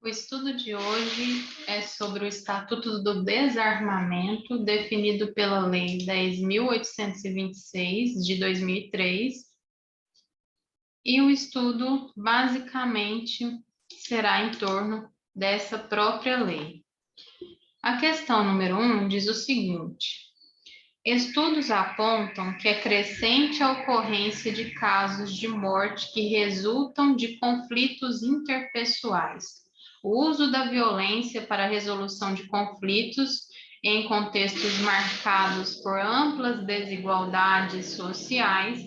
O estudo de hoje é sobre o Estatuto do Desarmamento, definido pela Lei 10.826, de 2003, e o estudo basicamente será em torno dessa própria lei. A questão número 1 diz o seguinte: estudos apontam que é crescente a ocorrência de casos de morte que resultam de conflitos interpessoais. O uso da violência para a resolução de conflitos em contextos marcados por amplas desigualdades sociais,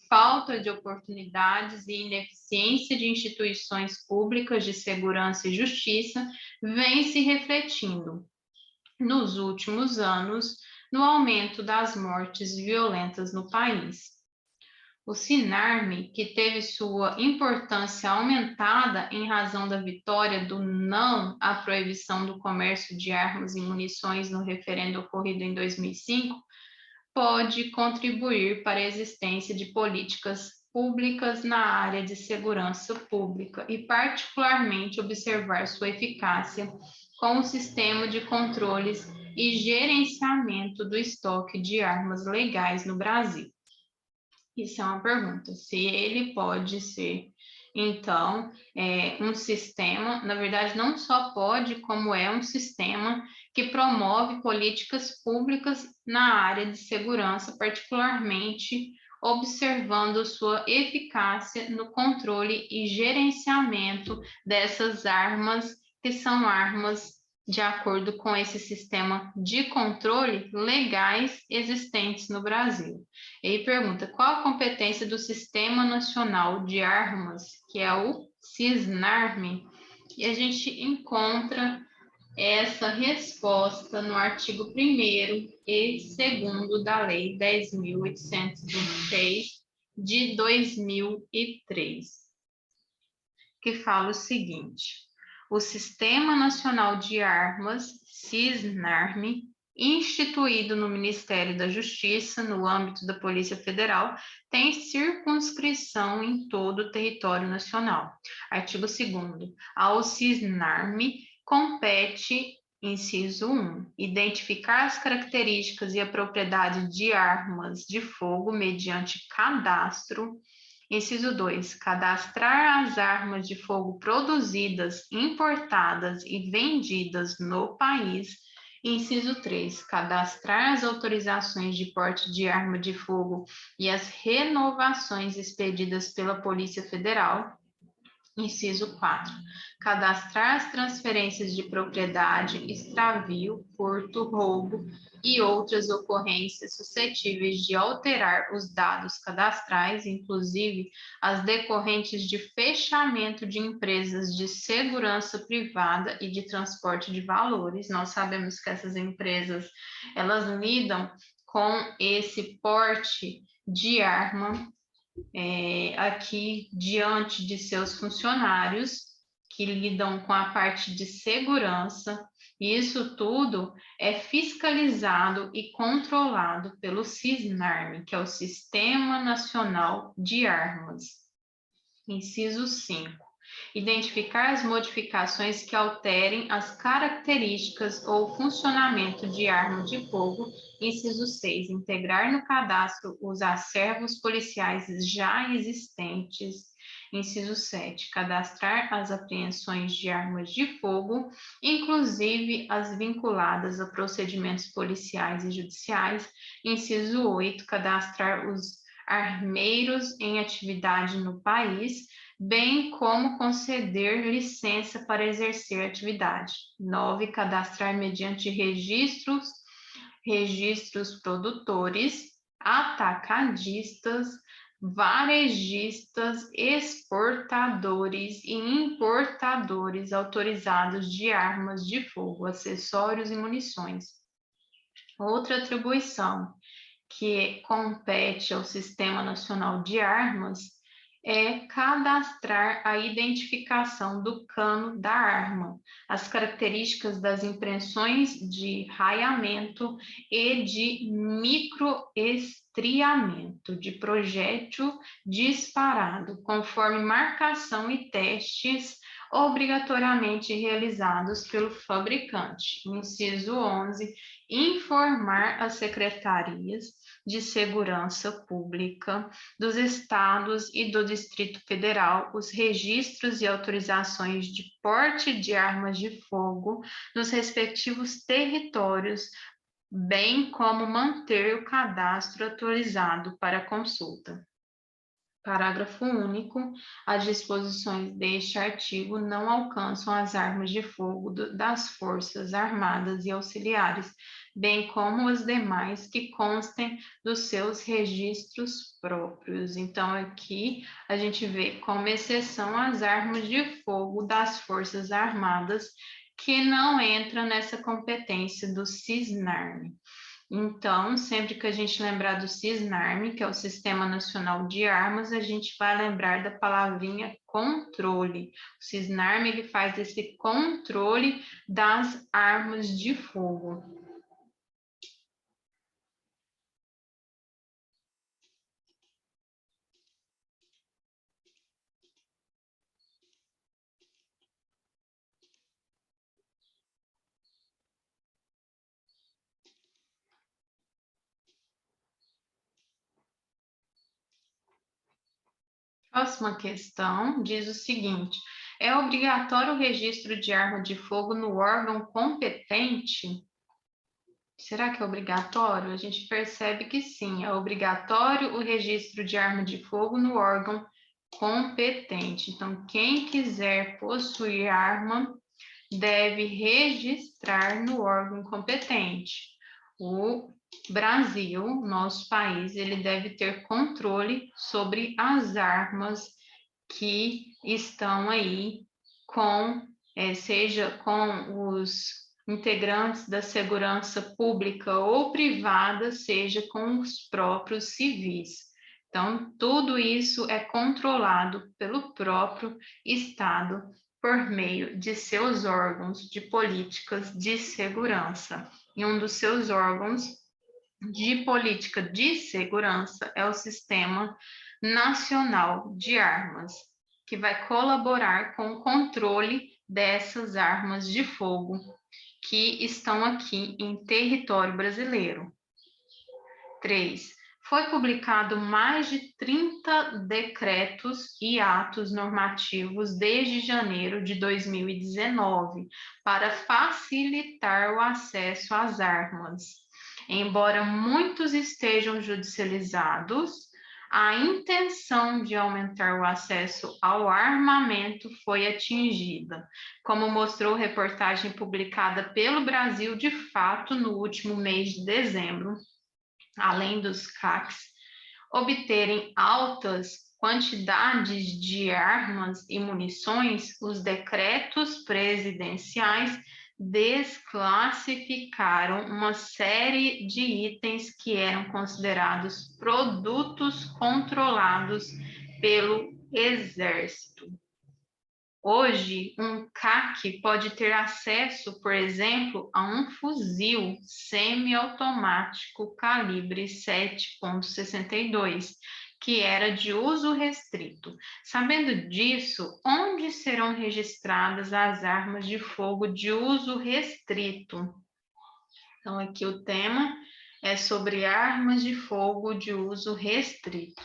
falta de oportunidades e ineficiência de instituições públicas de segurança e justiça vem se refletindo nos últimos anos no aumento das mortes violentas no país. O Sinarme, que teve sua importância aumentada em razão da vitória do não à proibição do comércio de armas e munições no referendo ocorrido em 2005, pode contribuir para a existência de políticas públicas na área de segurança pública e, particularmente, observar sua eficácia com o sistema de controles e gerenciamento do estoque de armas legais no Brasil. Isso é uma pergunta, se ele pode ser, então, um sistema, na verdade, não só pode, como é um sistema que promove políticas públicas na área de segurança, particularmente observando sua eficácia no controle e gerenciamento dessas armas, que são armas de acordo com esse sistema de controle legais existentes no Brasil. Ele pergunta qual a competência do Sistema Nacional de Armas, que é o SISNARME, e a gente encontra essa resposta no artigo 1º e 2º da Lei 10.826 de 2003, que fala o seguinte: o Sistema Nacional de Armas, SISNARME, instituído no Ministério da Justiça, no âmbito da Polícia Federal, tem circunscrição em todo o território nacional. Artigo 2º. Ao SISNARME compete, inciso 1, identificar as características e a propriedade de armas de fogo mediante cadastro. Inciso 2, cadastrar as armas de fogo produzidas, importadas e vendidas no país. Inciso 3, cadastrar as autorizações de porte de arma de fogo e as renovações expedidas pela Polícia Federal. Inciso 4, cadastrar as transferências de propriedade, extravio, furto, roubo e outras ocorrências suscetíveis de alterar os dados cadastrais, inclusive as decorrentes de fechamento de empresas de segurança privada e de transporte de valores. Nós sabemos que essas empresas, elas lidam com esse porte de arma aqui diante de seus funcionários que lidam com a parte de segurança, e isso tudo é fiscalizado e controlado pelo SISNARME, que é o Sistema Nacional de Armas. Inciso 5. Identificar as modificações que alterem as características ou funcionamento de arma de fogo. Inciso 6. Integrar no cadastro os acervos policiais já existentes. Inciso 7. Cadastrar as apreensões de armas de fogo, inclusive as vinculadas a procedimentos policiais e judiciais. Inciso 8. Cadastrar os armeiros em atividade no país, bem como conceder licença para exercer atividade. 9. Cadastrar mediante registros produtores, atacadistas, varejistas, exportadores e importadores autorizados de armas de fogo, acessórios e munições. Outra atribuição que compete ao Sistema Nacional de Armas é cadastrar a identificação do cano da arma, as características das impressões de raiamento e de microestriamento de projétil disparado, conforme marcação e testes obrigatoriamente realizados pelo fabricante. Inciso 11, informar as secretarias de segurança pública dos estados e do Distrito Federal os registros e autorizações de porte de armas de fogo nos respectivos territórios, bem como manter o cadastro atualizado para consulta. Parágrafo único. As disposições deste artigo não alcançam as armas de fogo das Forças Armadas e Auxiliares, bem como as demais que constem dos seus registros próprios. Então, aqui a gente vê como exceção as armas de fogo das Forças Armadas, que não entram nessa competência do CISNARM. Então, sempre que a gente lembrar do CISNARM, que é o Sistema Nacional de Armas, a gente vai lembrar da palavrinha controle. O CISNARM, ele faz esse controle das armas de fogo. Próxima questão diz o seguinte: é obrigatório o registro de arma de fogo no órgão competente? Será que é obrigatório? A gente percebe que sim, é obrigatório o registro de arma de fogo no órgão competente. Então, quem quiser possuir arma deve registrar no órgão competente. O Brasil, nosso país, ele deve ter controle sobre as armas que estão aí seja com os integrantes da segurança pública ou privada, seja com os próprios civis. Então, tudo isso é controlado pelo próprio Estado por meio de seus órgãos de políticas de segurança. E um dos seus órgãos de política de segurança é o Sistema Nacional de Armas, que vai colaborar com o controle dessas armas de fogo que estão aqui em território brasileiro. 3. Foi publicado mais de 30 decretos e atos normativos desde janeiro de 2019 para facilitar o acesso às armas. Embora muitos estejam judicializados, a intenção de aumentar o acesso ao armamento foi atingida, como mostrou reportagem publicada pelo Brasil de Fato no último mês de dezembro. Além dos CACs obterem altas quantidades de armas e munições, os decretos presidenciais desclassificaram uma série de itens que eram considerados produtos controlados pelo Exército. Hoje, um CAC pode ter acesso, por exemplo, a um fuzil semiautomático calibre 7,62, que era de uso restrito. Sabendo disso, onde serão registradas as armas de fogo de uso restrito? Então, aqui o tema é sobre armas de fogo de uso restrito.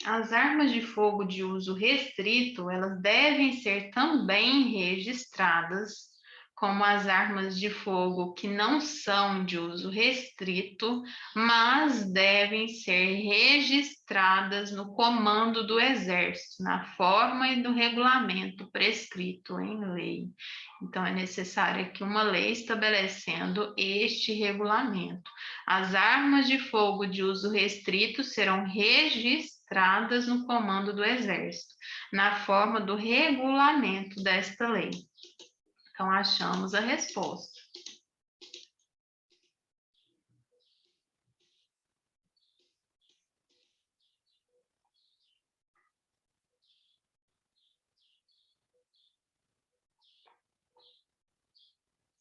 As armas de fogo de uso restrito, elas devem ser também registradas como as armas de fogo que não são de uso restrito, mas devem ser registradas no comando do Exército, na forma e no regulamento prescrito em lei. Então, é necessário aqui uma lei estabelecendo este regulamento. As armas de fogo de uso restrito serão registradas no comando do Exército, na forma do regulamento desta lei. Então, achamos a resposta.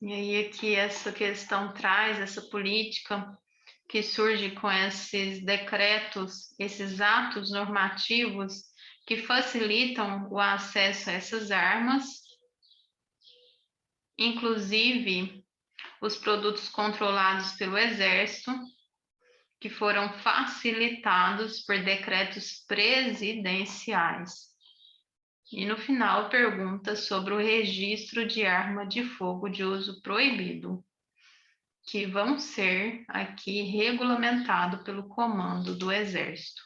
E aí, aqui, essa questão traz essa política que surge com esses decretos, esses atos normativos que facilitam o acesso a essas armas, inclusive os produtos controlados pelo Exército, que foram facilitados por decretos presidenciais. E no final pergunta sobre o registro de arma de fogo de uso proibido, que vão ser aqui regulamentado pelo comando do Exército.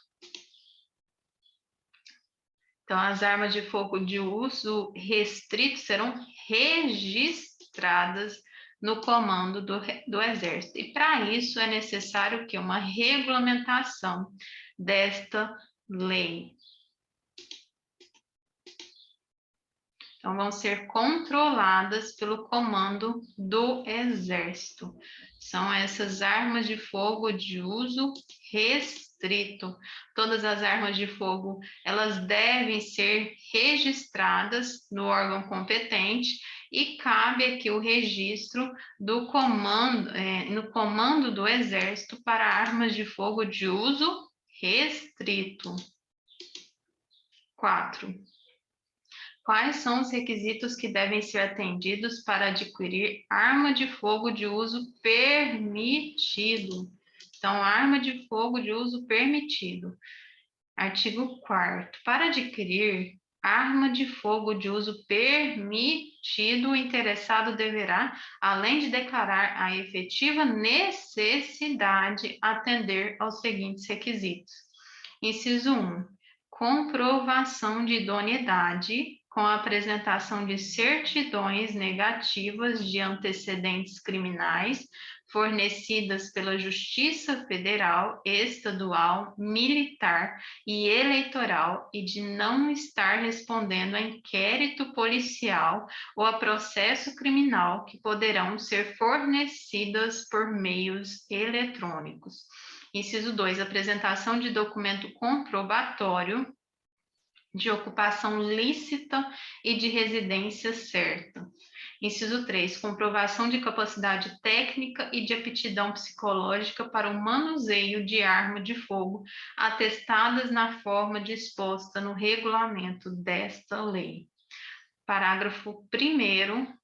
Então, as armas de fogo de uso restrito serão registradas no comando do Exército. E para isso é necessário que uma regulamentação desta lei. Então, vão ser controladas pelo comando do Exército. São essas armas de fogo de uso restrito. Todas as armas de fogo, elas devem ser registradas no órgão competente e cabe aqui o registro do comando, no comando do Exército para armas de fogo de uso restrito. 4. Quais são os requisitos que devem ser atendidos para adquirir arma de fogo de uso permitido? Então, arma de fogo de uso permitido. Artigo 4º. Para adquirir arma de fogo de uso permitido, o interessado deverá, além de declarar a efetiva necessidade, atender aos seguintes requisitos. Inciso 1. Comprovação de idoneidade com a apresentação de certidões negativas de antecedentes criminais fornecidas pela Justiça Federal, Estadual, Militar e Eleitoral e de não estar respondendo a inquérito policial ou a processo criminal que poderão ser fornecidas por meios eletrônicos. Inciso 2, apresentação de documento comprobatório de ocupação lícita e de residência certa. Inciso 3, comprovação de capacidade técnica e de aptidão psicológica para o manuseio de arma de fogo, atestadas na forma disposta no regulamento desta lei. Parágrafo 1º.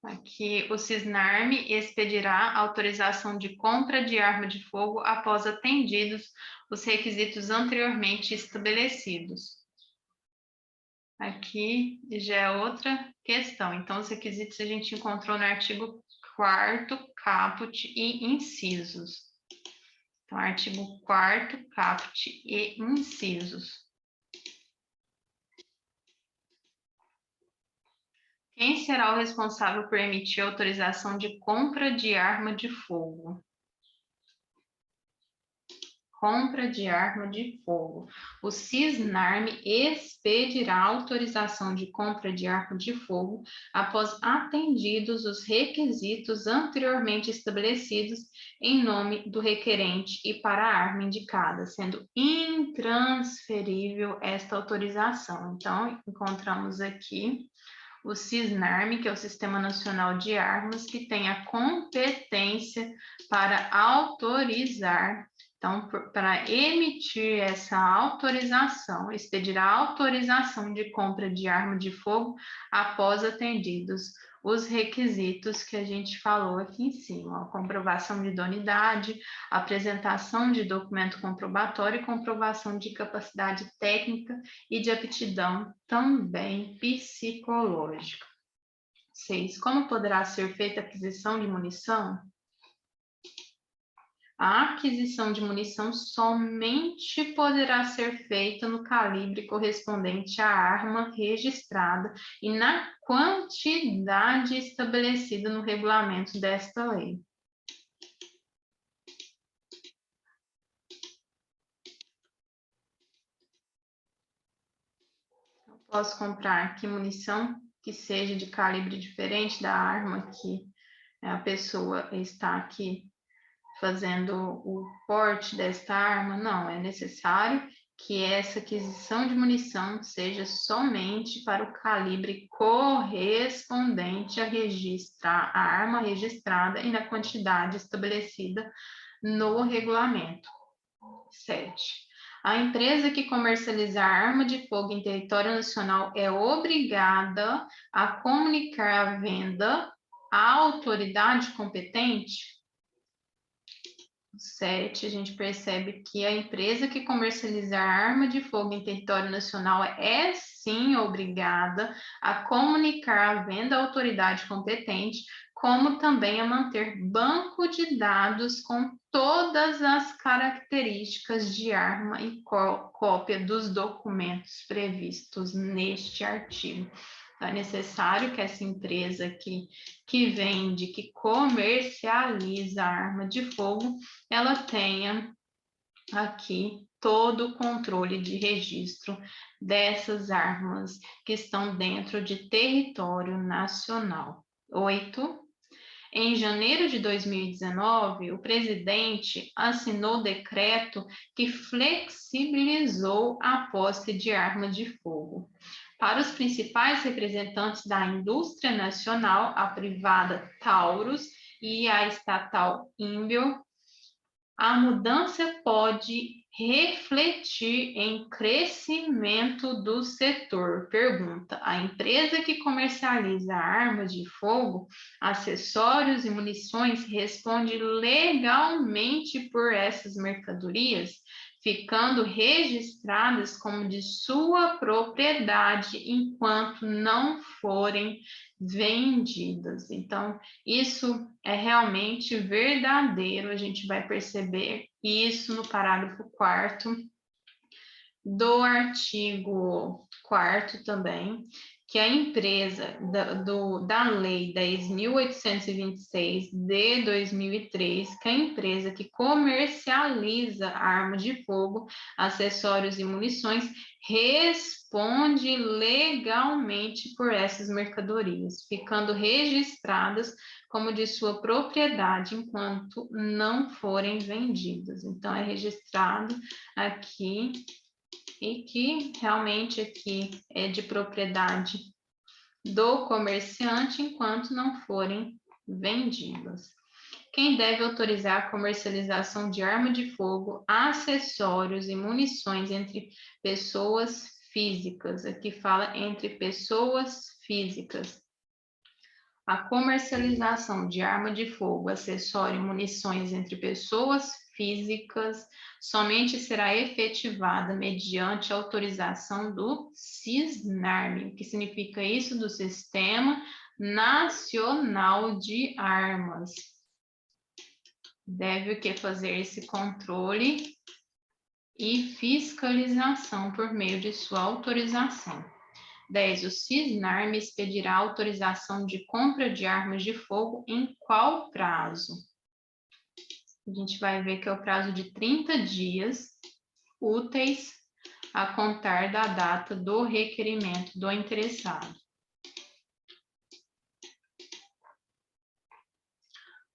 Aqui, o Cisnarme expedirá autorização de compra de arma de fogo após atendidos os requisitos anteriormente estabelecidos. Aqui já é outra questão. Então, os requisitos a gente encontrou no artigo 4º, caput e incisos. Então, artigo 4º, caput e incisos. Quem será o responsável por emitir autorização de compra de arma de fogo? Compra de arma de fogo. O Cisnarme expedirá autorização de compra de arma de fogo após atendidos os requisitos anteriormente estabelecidos em nome do requerente e para a arma indicada, sendo intransferível esta autorização. Então, encontramos aqui o Cisnarme, que é o Sistema Nacional de Armas, que tem a competência para autorizar. Então, para emitir essa autorização, expedirá autorização de compra de arma de fogo após atendidos os requisitos que a gente falou aqui em cima: a comprovação de idoneidade, apresentação de documento comprobatório e comprovação de capacidade técnica e de aptidão também psicológica. 6. Como poderá ser feita a aquisição de munição? A aquisição de munição somente poderá ser feita no calibre correspondente à arma registrada e na quantidade estabelecida no regulamento desta lei. Eu posso comprar aqui munição que seja de calibre diferente da arma que a pessoa está aqui fazendo o porte desta arma? Não, é necessário que essa aquisição de munição seja somente para o calibre correspondente a arma registrada e na quantidade estabelecida no regulamento. 7. A empresa que comercializar arma de fogo em território nacional é obrigada a comunicar a venda à autoridade competente? 7, a gente percebe que a empresa que comercializar arma de fogo em território nacional é sim obrigada a comunicar a venda à autoridade competente, como também a manter banco de dados com todas as características de arma e cópia dos documentos previstos neste artigo. Então, é necessário que essa empresa que vende, que comercializa arma de fogo, ela tenha aqui todo o controle de registro dessas armas que estão dentro de território nacional. 8. Em janeiro de 2019, o presidente assinou decreto que flexibilizou a posse de armas de fogo. Para os principais representantes da indústria nacional, a privada Taurus e a estatal Imbio, a mudança pode refletir em crescimento do setor. Pergunta: a empresa que comercializa armas de fogo, acessórios e munições responde legalmente por essas mercadorias, ficando registradas como de sua propriedade enquanto não forem vendidas. Então, isso é realmente verdadeiro, a gente vai perceber isso no parágrafo 4º do artigo 4º também, que a empresa da Lei 10.826 de 2003, que a empresa que comercializa armas de fogo, acessórios e munições, responde legalmente por essas mercadorias, ficando registradas como de sua propriedade enquanto não forem vendidas. Então, é registrado aqui e que realmente aqui é de propriedade do comerciante enquanto não forem vendidas. Quem deve autorizar a comercialização de arma de fogo, acessórios e munições entre pessoas físicas? Aqui fala entre pessoas físicas. A comercialização de arma de fogo, acessório e munições entre pessoas físicas somente será efetivada mediante autorização do SISNARM. O que significa isso? Do Sistema Nacional de Armas. Deve o que? Fazer esse controle e fiscalização por meio de sua autorização. 10. O SISNARM expedirá autorização de compra de armas de fogo em qual prazo? A gente vai ver que é o prazo de 30 dias úteis a contar da data do requerimento do interessado.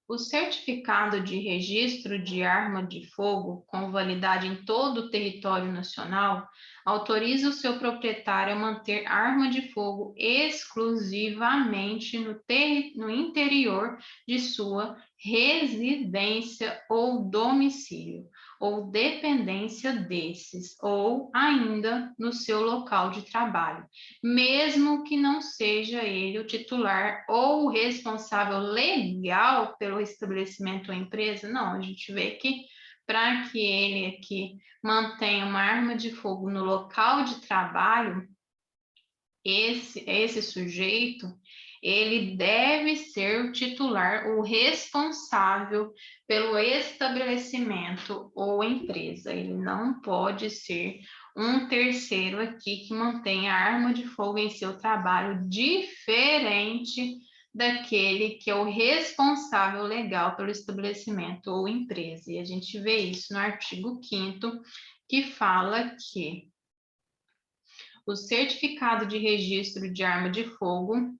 O certificado de registro de arma de fogo, com validade em todo o território nacional, autoriza o seu proprietário a manter arma de fogo exclusivamente no interior de sua residência ou domicílio, ou dependência desses, ou ainda no seu local de trabalho, mesmo que não seja ele o titular ou o responsável legal pelo estabelecimento ou empresa. Não, a gente vê que para que ele aqui mantenha uma arma de fogo no local de trabalho, esse sujeito, ele deve ser o titular, o responsável pelo estabelecimento ou empresa. Ele não pode ser um terceiro aqui que mantenha a arma de fogo em seu trabalho, diferente daquele que é o responsável legal pelo estabelecimento ou empresa. E a gente vê isso no artigo 5º, que fala que o certificado de registro de arma de fogo,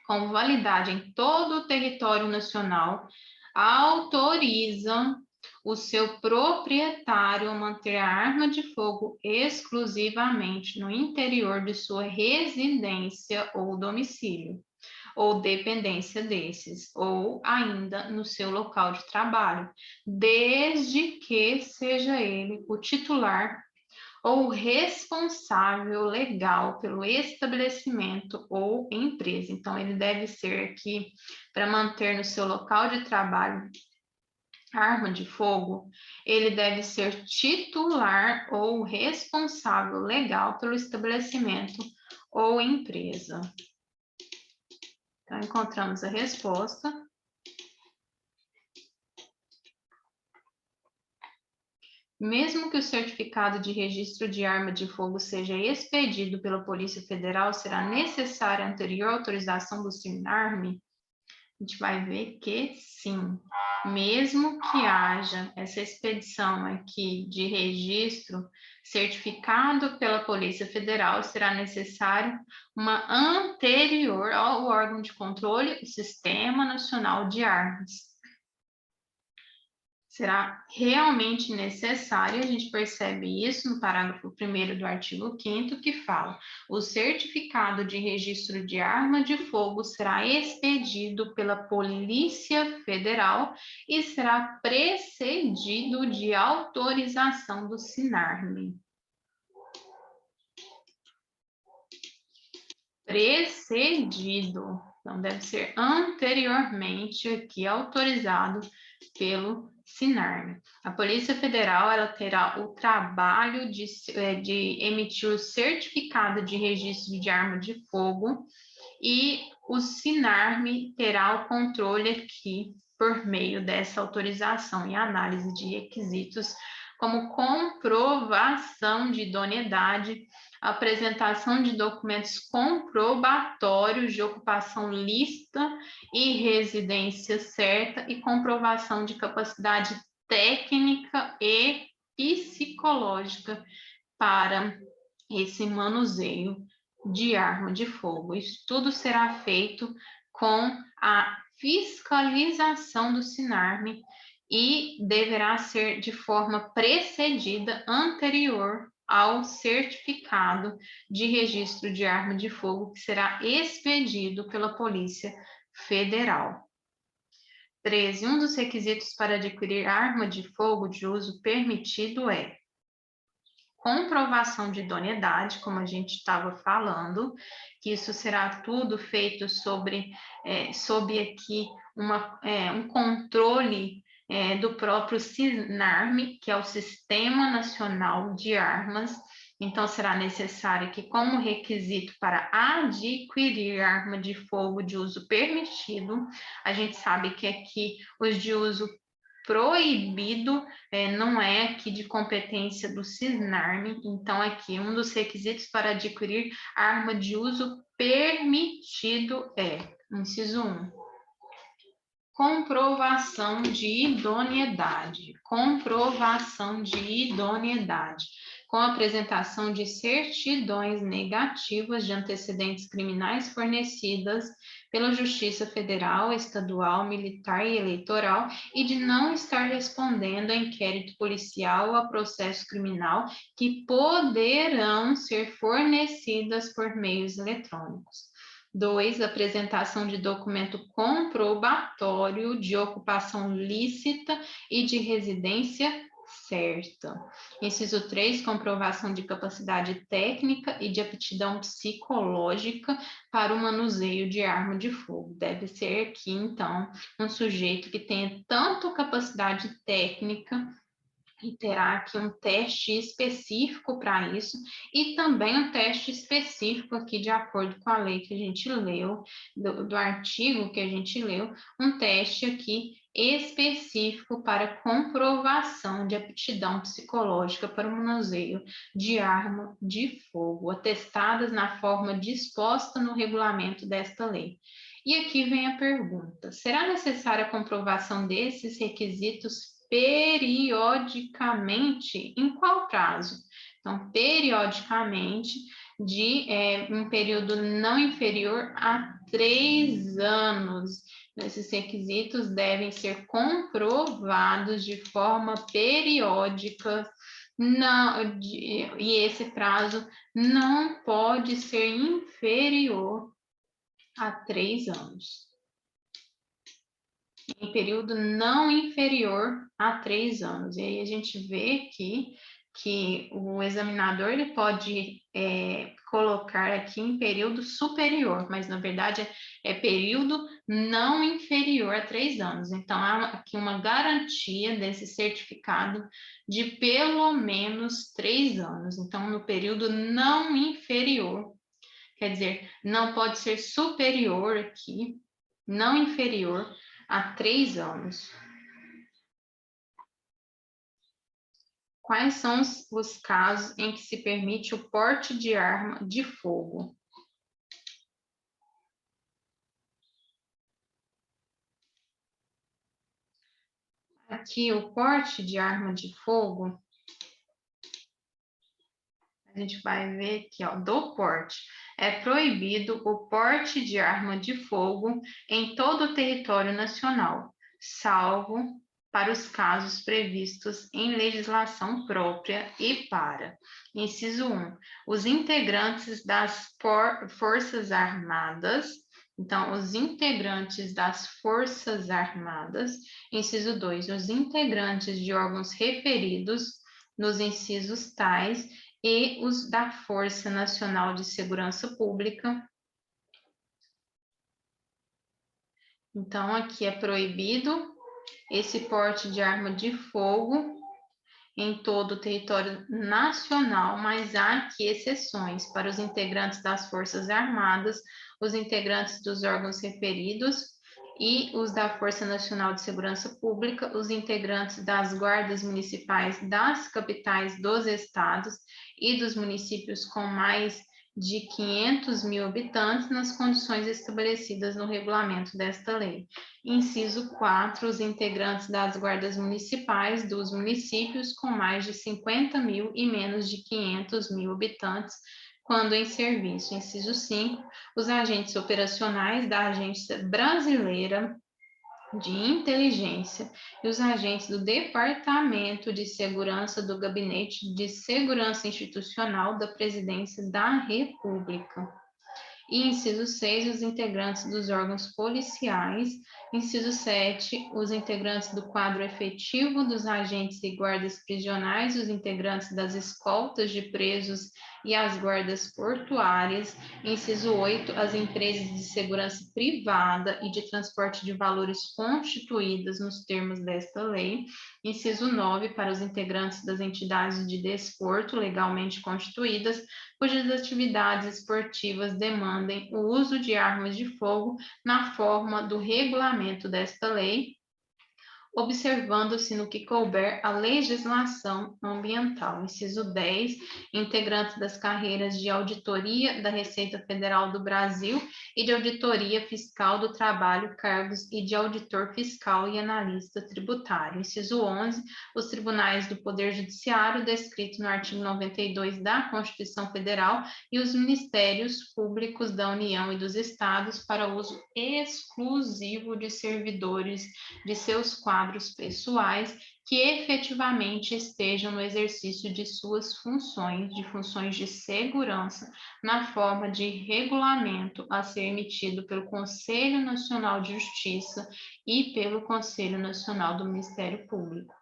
com validade em todo o território nacional, autoriza o seu proprietário a manter a arma de fogo exclusivamente no interior de sua residência ou domicílio, ou dependência desses, ou ainda no seu local de trabalho, desde que seja ele o titular ou responsável legal pelo estabelecimento ou empresa. Então, ele deve ser aqui para manter no seu local de trabalho arma de fogo, ele deve ser titular ou responsável legal pelo estabelecimento ou empresa. Então, encontramos a resposta. Mesmo que o certificado de registro de arma de fogo seja expedido pela Polícia Federal, será necessária a anterior autorização do CINARM? A gente vai ver que sim. Mesmo que haja essa expedição aqui de registro certificado pela Polícia Federal, será necessário uma anterior ao órgão de controle, o Sistema Nacional de Armas. Será realmente necessário, a gente percebe isso no parágrafo 1º do artigo 5º, que fala: o certificado de registro de arma de fogo será expedido pela Polícia Federal e será precedido de autorização do CINARM. Precedido, então deve ser anteriormente aqui autorizado pelo CINARM. A Polícia Federal ela terá o trabalho de emitir o certificado de registro de arma de fogo e o CINARM terá o controle aqui por meio dessa autorização e análise de requisitos como comprovação de idoneidade, apresentação de documentos comprobatórios de ocupação lícita e residência certa e comprovação de capacidade técnica e psicológica para esse manuseio de arma de fogo. Isso tudo será feito com a fiscalização do CINARM e deverá ser de forma precedida, anterior ao certificado de registro de arma de fogo que será expedido pela Polícia Federal. 13. Um dos requisitos para adquirir arma de fogo de uso permitido é comprovação de idoneidade, como a gente estava falando, que isso será tudo feito sob aqui um controle do próprio CINARM, que é o Sistema Nacional de Armas. Então, será necessário que, como requisito para adquirir arma de fogo de uso permitido, a gente sabe que aqui os de uso proibido não é aqui de competência do CINARM, então aqui um dos requisitos para adquirir arma de uso permitido é, inciso 1, comprovação de idoneidade, com a apresentação de certidões negativas de antecedentes criminais fornecidas pela Justiça Federal, Estadual, Militar e Eleitoral e de não estar respondendo a inquérito policial ou a processo criminal que poderão ser fornecidas por meios eletrônicos. 2. Apresentação de documento comprobatório de ocupação lícita e de residência certa. Inciso 3, comprovação de capacidade técnica e de aptidão psicológica para o manuseio de arma de fogo. Deve ser aqui, então, um sujeito que tenha tanto capacidade técnica e terá aqui um teste específico para isso e também um teste específico aqui de acordo com a lei que a gente leu, do artigo que a gente leu, um teste aqui específico para comprovação de aptidão psicológica para o manuseio de arma de fogo, atestadas na forma disposta no regulamento desta lei. E aqui vem a pergunta: será necessária a comprovação desses requisitos periodicamente? Em qual prazo? Então, periodicamente, de um período não inferior a 3 anos. Esses requisitos devem ser comprovados de forma periódica, e esse prazo não pode ser inferior a 3 anos. Em período não inferior a 3 anos. E aí a gente vê aqui que o examinador ele pode colocar aqui em período superior, mas na verdade é período não inferior a 3 anos. Então, há aqui uma garantia desse certificado de pelo menos 3 anos. Então, no período não inferior, quer dizer, não pode ser superior aqui, não inferior a 3 anos. Quais são os casos em que se permite o porte de arma de fogo? Aqui, o porte de arma de fogo, a gente vai ver aqui, ó, do porte. É proibido o porte de arma de fogo em todo o território nacional, salvo para os casos previstos em legislação própria e para. Inciso 1. Os integrantes das Forças Armadas. Então, os integrantes das Forças Armadas. Inciso 2. Os integrantes de órgãos referidos nos incisos tais e os da Força Nacional de Segurança Pública. Então, aqui é proibido esse porte de arma de fogo em todo o território nacional, mas há aqui exceções para os integrantes das Forças Armadas, os integrantes dos órgãos referidos e os da Força Nacional de Segurança Pública, os integrantes das guardas municipais das capitais dos estados e dos municípios com mais de 500 mil habitantes nas condições estabelecidas no regulamento desta lei. Inciso 4, os integrantes das guardas municipais dos municípios com mais de 50 mil e menos de 500 mil habitantes, quando em serviço. Inciso 5, os agentes operacionais da Agência Brasileira de Inteligência e os agentes do Departamento de Segurança do Gabinete de Segurança Institucional da Presidência da República. E inciso 6, os integrantes dos órgãos policiais. Inciso 7, os integrantes do quadro efetivo dos agentes e guardas prisionais, os integrantes das escoltas de presos e as guardas portuárias. Inciso 8, as empresas de segurança privada e de transporte de valores constituídas nos termos desta lei. Inciso 9, para os integrantes das entidades de desporto legalmente constituídas, cujas atividades esportivas demandem o uso de armas de fogo na forma do regulamento desta lei, observando-se no que couber a legislação ambiental. Inciso 10, integrantes das carreiras de auditoria da Receita Federal do Brasil e de auditoria fiscal do trabalho, cargos e de auditor fiscal e analista tributário. Inciso 11, os tribunais do Poder Judiciário, descritos no artigo 92 da Constituição Federal, e os ministérios públicos da União e dos Estados para uso exclusivo de servidores de seus quadros pessoais que efetivamente estejam no exercício de suas funções de segurança, na forma de regulamento a ser emitido pelo Conselho Nacional de Justiça e pelo Conselho Nacional do Ministério Público.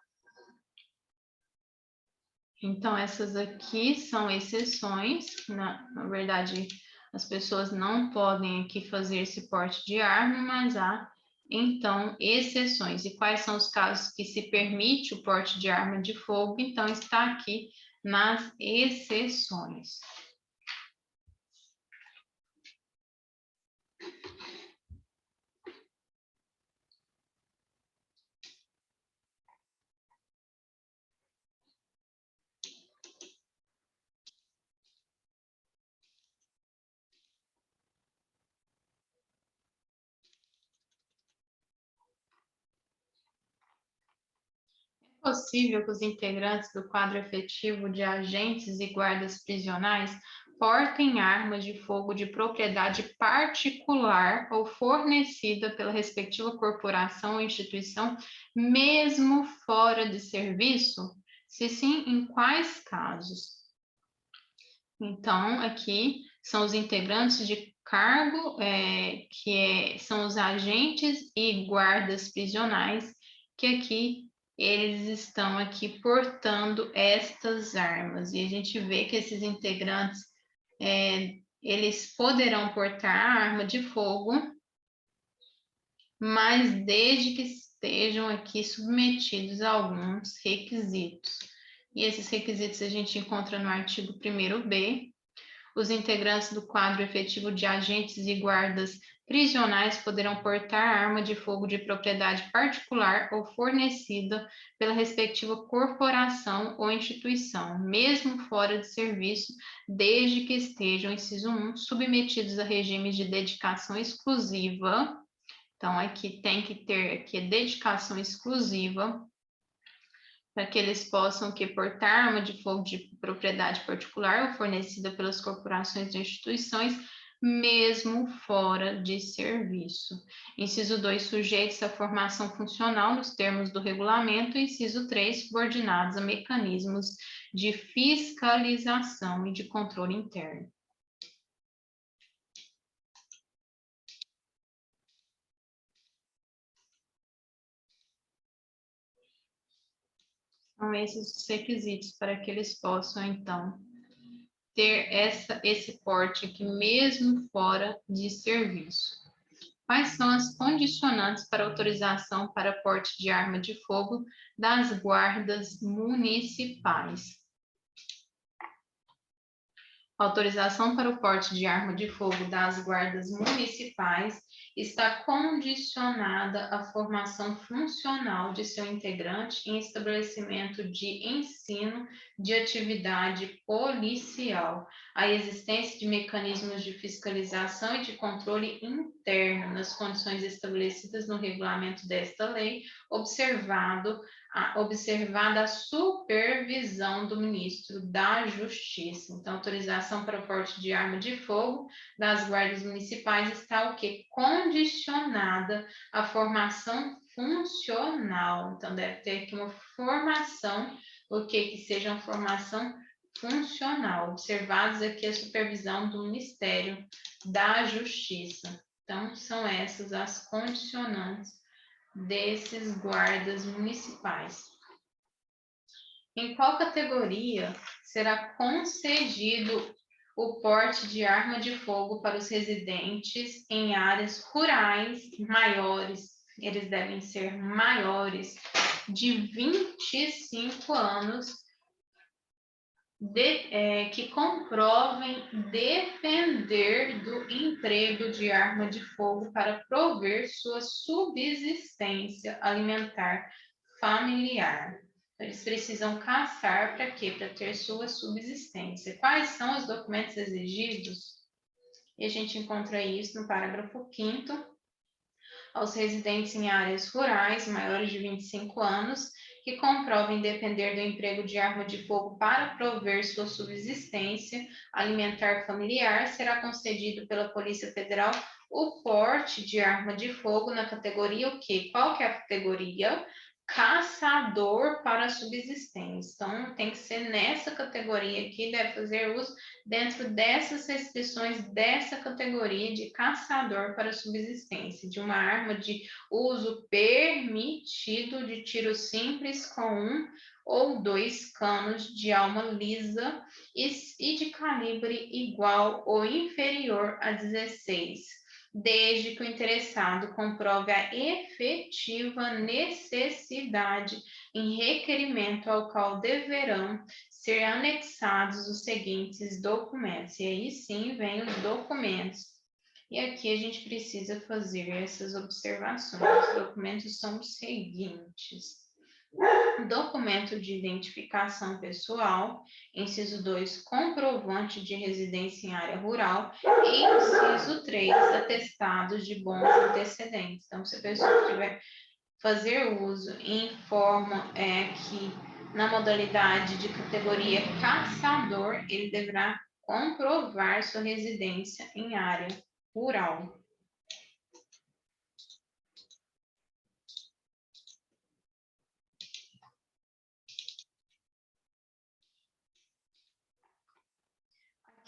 Então, essas aqui são exceções, na verdade, as pessoas não podem aqui fazer esse porte de arma, mas há, então, exceções. E quais são os casos que se permite o porte de arma de fogo? Então, está aqui nas exceções. É possível que os integrantes do quadro efetivo de agentes e guardas prisionais portem armas de fogo de propriedade particular ou fornecida pela respectiva corporação ou instituição, mesmo fora de serviço? Se sim, em quais casos? Então, aqui são os integrantes de cargo, são os agentes e guardas prisionais, que aqui eles estão aqui portando estas armas. E a gente vê que esses integrantes, eles poderão portar arma de fogo, mas desde que estejam aqui submetidos a alguns requisitos. E esses requisitos a gente encontra no artigo 1º-B. Os integrantes do quadro efetivo de agentes e guardas prisionais poderão portar arma de fogo de propriedade particular ou fornecida pela respectiva corporação ou instituição, mesmo fora de serviço, desde que estejam, inciso 1, submetidos a regimes de dedicação exclusiva. Então, aqui tem que ter aqui dedicação exclusiva para que eles possam portar arma de fogo de propriedade particular ou fornecida pelas corporações e instituições, mesmo fora de serviço. Inciso 2, sujeitos à formação funcional nos termos do regulamento. Inciso 3, subordinados a mecanismos de fiscalização e de controle interno. São esses os requisitos para que eles possam, então, ter esse porte aqui, mesmo fora de serviço. Quais são as condicionantes para autorização para porte de arma de fogo das guardas municipais? Autorização para o porte de arma de fogo das guardas municipais está condicionada à formação funcional de seu integrante em estabelecimento de ensino de atividade policial, à existência de mecanismos de fiscalização e de controle interno nas condições estabelecidas no regulamento desta lei, observada a supervisão do ministro da Justiça. Então, autorização para o porte de arma de fogo das guardas municipais está o quê? Condicionada à formação funcional. Então, deve ter aqui uma formação, que seja uma formação funcional, observados aqui a supervisão do Ministério da Justiça. Então, são essas as condicionantes desses guardas municipais. Em qual categoria será concedido o porte de arma de fogo para os residentes em áreas rurais maiores? Eles devem ser maiores de 25 anos, que comprovem depender do emprego de arma de fogo para prover sua subsistência alimentar familiar. Eles precisam caçar para quê? Para ter sua subsistência. Quais são os documentos exigidos? E a gente encontra isso no parágrafo 5º. Aos residentes em áreas rurais maiores de 25 anos, que comprovem depender do emprego de arma de fogo para prover sua subsistência alimentar familiar, será concedido pela Polícia Federal o porte de arma de fogo na categoria o quê? Qual que é a categoria? Caçador para subsistência. Então, tem que ser nessa categoria aqui, deve fazer uso dentro dessas restrições dessa categoria de caçador para subsistência, de uma arma de uso permitido de tiro simples com 1 ou 2 canos de alma lisa e de calibre igual ou inferior a 16. Desde que o interessado comprove a efetiva necessidade em requerimento ao qual deverão ser anexados os seguintes documentos. E aí sim vem os documentos. E aqui a gente precisa fazer essas observações. Os documentos são os seguintes: documento de identificação pessoal, inciso 2, comprovante de residência em área rural, e inciso 3, atestados de bons antecedentes. Então, se a pessoa tiver fazer uso em forma que na modalidade de categoria caçador, ele deverá comprovar sua residência em área rural.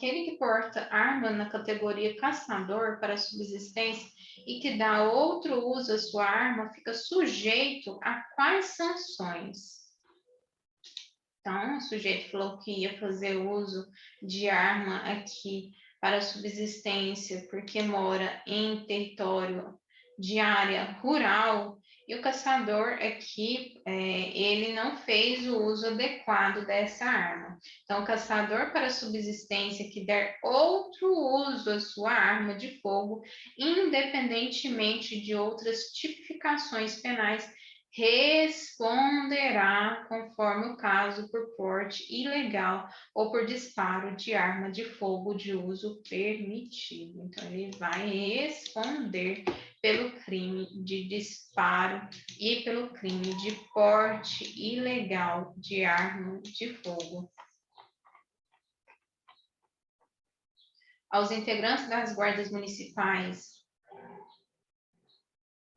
aquele que porta arma na categoria caçador para subsistência e que dá outro uso à sua arma fica sujeito a quais sanções? Então, o sujeito falou que ia fazer uso de arma aqui para subsistência porque mora em território de área rural, e o caçador aqui, ele não fez o uso adequado dessa arma. Então, o caçador para subsistência que der outro uso à sua arma de fogo, independentemente de outras tipificações penais, responderá, conforme o caso, por porte ilegal ou por disparo de arma de fogo de uso permitido. Então, ele vai responder pelo crime de disparo e pelo crime de porte ilegal de arma de fogo. Aos integrantes das guardas municipais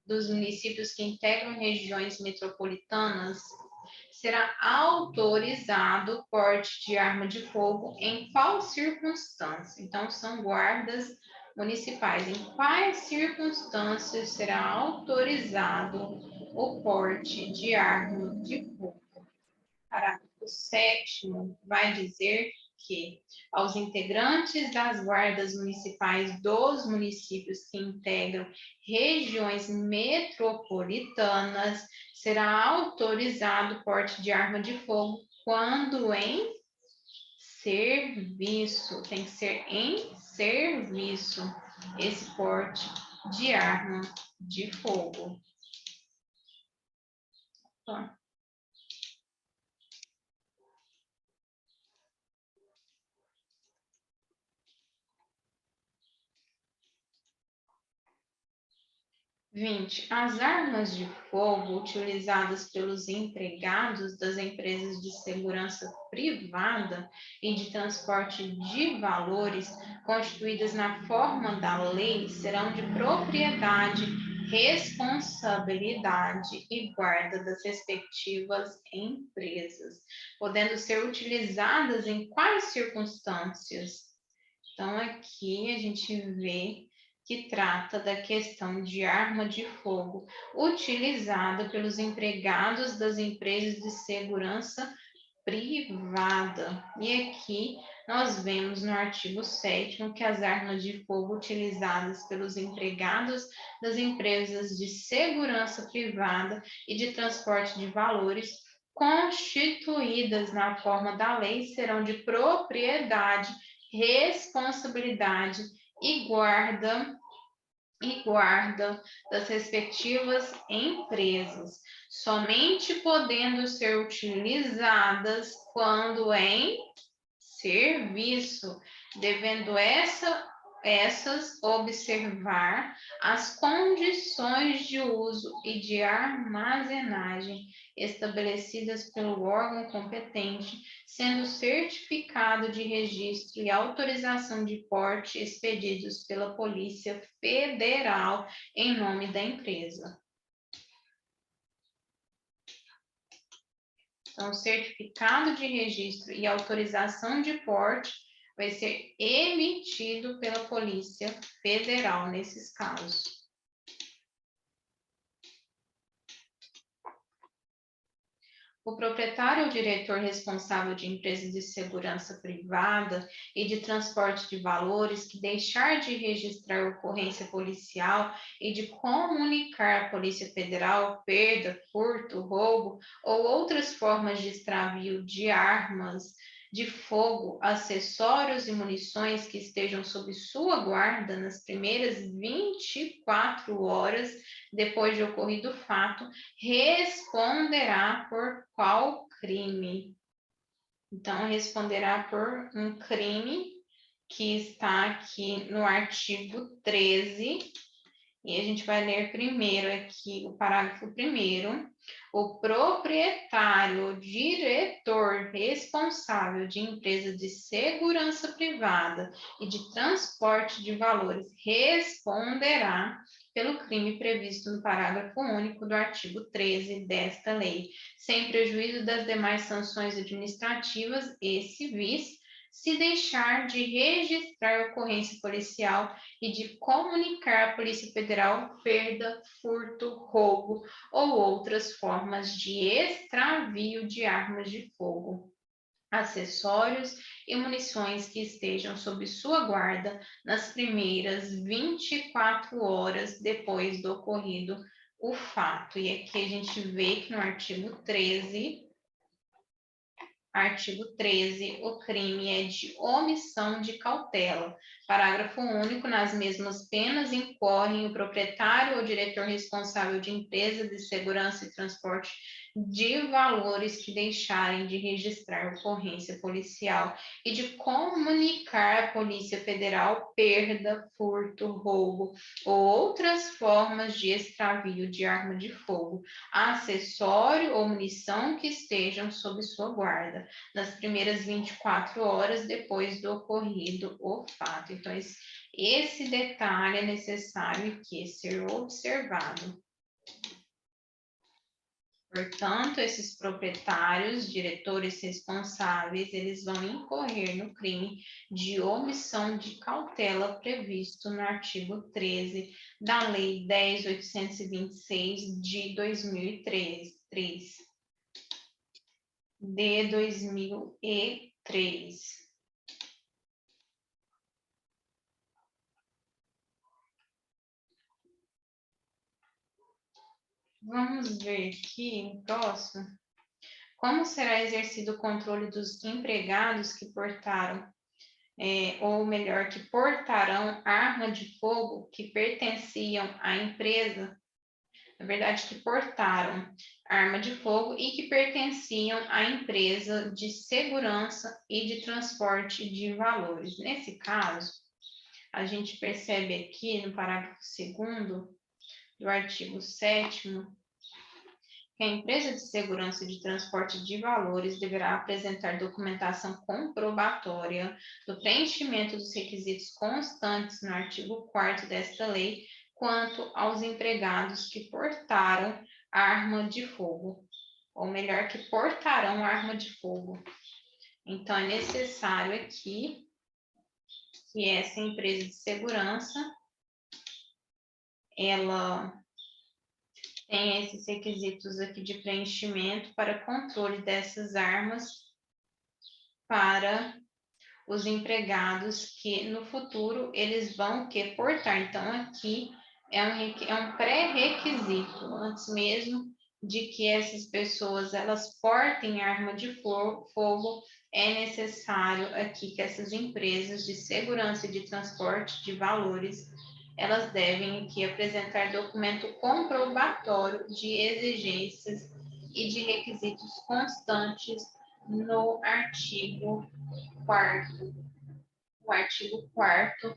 dos municípios que integram regiões metropolitanas, será autorizado o porte de arma de fogo em qual circunstância? Então, são guardas municipais. Em quais circunstâncias será autorizado o porte de arma de fogo? Parágrafo 7º vai dizer que aos integrantes das guardas municipais dos municípios que integram regiões metropolitanas será autorizado o porte de arma de fogo quando em serviço, tem que ser em serviço esse porte de arma de fogo. Então, 20. As armas de fogo utilizadas pelos empregados das empresas de segurança privada e de transporte de valores constituídas na forma da lei serão de propriedade, responsabilidade e guarda das respectivas empresas, podendo ser utilizadas em quais circunstâncias? Então, aqui a gente vê que trata da questão de arma de fogo utilizada pelos empregados das empresas de segurança privada. E aqui nós vemos no artigo 7º que as armas de fogo utilizadas pelos empregados das empresas de segurança privada e de transporte de valores constituídas na forma da lei serão de propriedade, responsabilidade e guarda das respectivas empresas, somente podendo ser utilizadas quando em serviço, devendo essas observar as condições de uso e de armazenagem estabelecidas pelo órgão competente, sendo certificado de registro e autorização de porte expedidos pela Polícia Federal em nome da empresa. Então, certificado de registro e autorização de porte vai ser emitido pela Polícia Federal nesses casos. O proprietário ou diretor responsável de empresa de segurança privada e de transporte de valores que deixar de registrar ocorrência policial e de comunicar à Polícia Federal perda, furto, roubo ou outras formas de extravio de armas de fogo, acessórios e munições que estejam sob sua guarda nas primeiras 24 horas depois de ocorrido o fato, responderá por qual crime? Então, responderá por um crime que está aqui no artigo 13, e a gente vai ler primeiro aqui o parágrafo 1º. O proprietário ou diretor responsável de empresa de segurança privada e de transporte de valores responderá pelo crime previsto no parágrafo único do artigo 13 desta lei, sem prejuízo das demais sanções administrativas e civis, se deixar de registrar ocorrência policial e de comunicar à Polícia Federal perda, furto, roubo ou outras formas de extravio de armas de fogo, acessórios e munições que estejam sob sua guarda nas primeiras 24 horas depois do ocorrido o fato. E aqui a gente vê que no artigo 13, o crime é de omissão de cautela. Parágrafo único, nas mesmas penas incorrem o proprietário ou diretor responsável de empresa de segurança e transporte de valores que deixarem de registrar ocorrência policial e de comunicar à Polícia Federal perda, furto, roubo ou outras formas de extravio de arma de fogo, acessório ou munição que estejam sob sua guarda, nas primeiras 24 horas depois do ocorrido o fato. Então, esse detalhe é necessário que ser observado. Portanto, esses proprietários, diretores responsáveis, eles vão incorrer no crime de omissão de cautela previsto no artigo 13 da Lei 10.826 de 2003. De 2003. Vamos ver aqui o próximo. Como será exercido o controle dos empregados que portaram, ou melhor, que portarão arma de fogo que pertenciam à empresa, na verdade, que portaram arma de fogo e que pertenciam à empresa de segurança e de transporte de valores. Nesse caso, a gente percebe aqui no parágrafo 2º do artigo 7º, que a empresa de segurança e de transporte de valores deverá apresentar documentação comprobatória do preenchimento dos requisitos constantes no artigo 4º desta lei, quanto aos empregados que portaram arma de fogo, ou melhor, que portarão arma de fogo. Então, é necessário aqui que essa empresa de segurança, ela tem esses requisitos aqui de preenchimento para controle dessas armas para os empregados que no futuro eles vão portar. Então, aqui é um pré-requisito, antes mesmo de que essas pessoas elas portem arma de fogo, é necessário aqui que essas empresas de segurança e de transporte de valores elas devem aqui apresentar documento comprobatório de exigências e de requisitos constantes no artigo 4º. O artigo 4º,